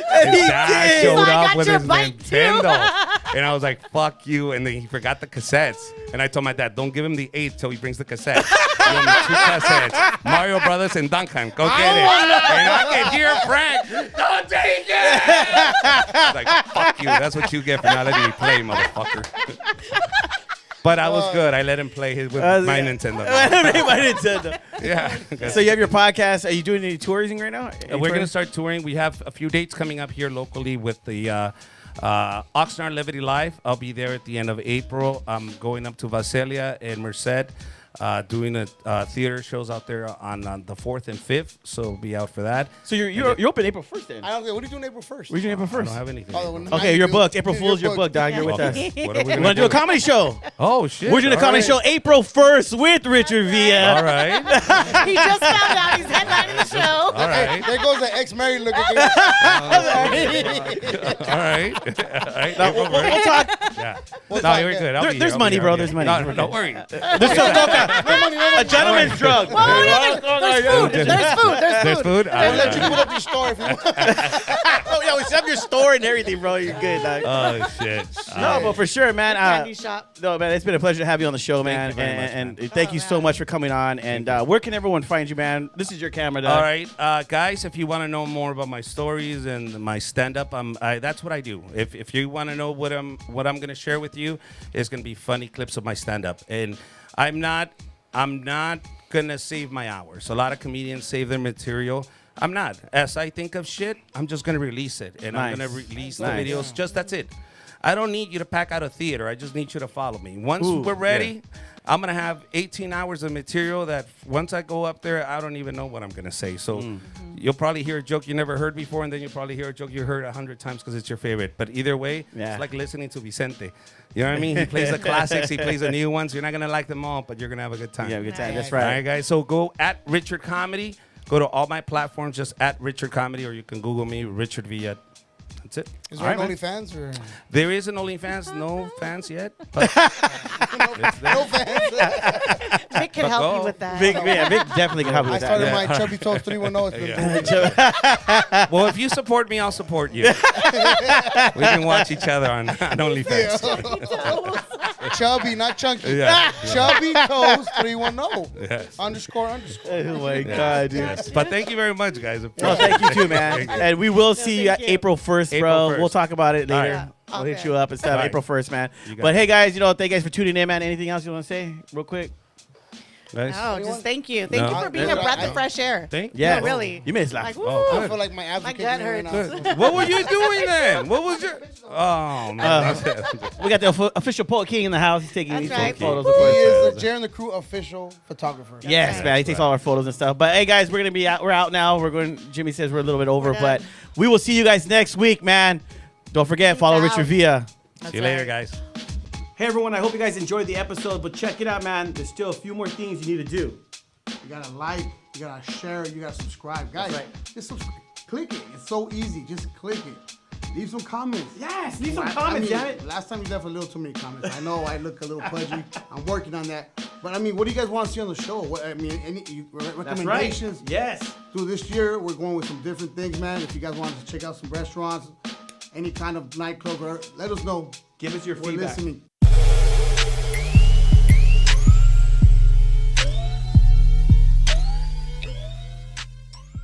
dad showed So I up got with your his bike, too. Nintendo. And I was like, fuck you. And then he forgot the cassettes. And I told my dad, don't give him the 8 till he brings the cassettes. Give him 2 cassettes. Mario Brothers and Duncan. Go get it. And I can hear Frank, don't take it. I was like, fuck you. That's what you get for not letting me play, motherfucker. But I was good. I let him play with my Nintendo. My Nintendo. Yeah. So you have your podcast. Are you doing any touring right now? We're going to start touring. We have a few dates coming up here locally with the Oxnard Levity Live. I'll be there at the end of April. I'm going up to Visalia and Merced, doing a theater shows out there on the 4th and 5th. So we'll be out for that. So you're open April 1st then. I don't know. What are you doing April 1st? We're doing April I 1st. don't have anything. Okay, you're booked. April Fool's your book, dog. You're with us. What are we We're gonna do a comedy show. Oh, shit. We're doing a comedy show April 1st with Richard Villa. All right. He just found out he's headlining the show. All right. There goes the ex-married look again. All right. All right. No, we'll talk. Yeah. We'll No, talk, you're yeah. good. I'll be here. There's I'll money, be here. bro. I'll be There's here. money. No, don't worry. There's so a gentleman's drug. Well, yeah, there's food. There's food. There's food? I'll let you put up your store if you want. Oh yeah, we set up your store and everything, bro. You're good, dog. Oh, shit. No, but for sure, man. Candy shop. No, man, it's been a pleasure to have you on the show, man. you very much, and man. thank you so much for coming on. And where can everyone find you, man? This is your camera, dog. All right, guys, if you want to know more about my stories and my stand-up, that's what I do. If you want to know what I'm going to share with you, it's going to be funny clips of my stand-up. And I'm not going to save my hours. A lot of comedians save their material. I'm not. As I think of shit, I'm just gonna release it, and I'm Nice. gonna release the Nice. videos. Just that's it. I don't need you to pack out a theater. I just need you to follow me. Once Ooh, we're ready, I'm gonna have 18 hours of material that once I go up there, I don't even know what I'm gonna say. So you'll probably hear a joke you never heard before, and then you'll probably hear a joke you heard 100 times because it's your favorite. But either way, it's like listening to Vicente. You know what I mean? He plays the classics, he plays the new ones. You're not gonna like them all, but you're gonna have a good time. Yeah, good time. That's All right. right, guys. So go at Richard Comedy. Go to all my platforms, just at Richard Comedy, or you can Google me, Richard Villa. That's it. Is there an OnlyFans or There is an OnlyFans, no fans yet. But no fans? Mick can help you with that. Vic definitely can help you I with that. started Yeah. my Chubby Toast 310. It's been well, if you support me, I'll support you. We can watch each other on OnlyFans. Chubby, not chunky. Yeah. Chubby Toast 310. Yes. Underscore. Oh my God, dude. Yes. But thank you very much, guys. Well, thank you too, man. Thank you. And we will see you thank at you. April 1st, bro. April 1st. We'll talk about it later. All right. I'll hit Okay. you up and stuff. All right. April 1st, man. You got But it. hey, guys, thank you guys for tuning in, man. Anything else you want to say real quick? Nice. Oh, just thank you. Thank No. you for being a breath of fresh air. Thank you. Yeah. No, really. You made us laugh. Like, Oh, woo. I feel like my abs My are kicking gut in right hurts. now. What were you doing then? What was your... Oh, man. We got the official Poet King in the house. He's taking That's these right. photos. He Of course. is the Jerry and the Crew official photographer. Yes, man. He takes all our photos and stuff. But hey, guys, we're gonna be out. We're out now. Jimmy says we're a little bit over, We're but done. we will see you guys next week, man. Don't forget, follow Peace Richard out. Villa. See you later, guys. Hey, everyone. I hope you guys enjoyed the episode, but check it out, man. There's still a few more things you need to do. You gotta like, you gotta share, you gotta subscribe. Guys, right. just click it. It's so easy. Just click it. Leave some comments. Yes, leave some I comments, mean, damn it. Last time you left a little too many comments. I know I look a little pudgy. I'm working on that. But I mean, what do you guys want to see on the show? What, I mean, any That's right. recommendations? Yes. Through this year, we're going with some different things, man. If you guys want to check out some restaurants, any kind of nightclub, let us know. Give us your We're feedback. listening.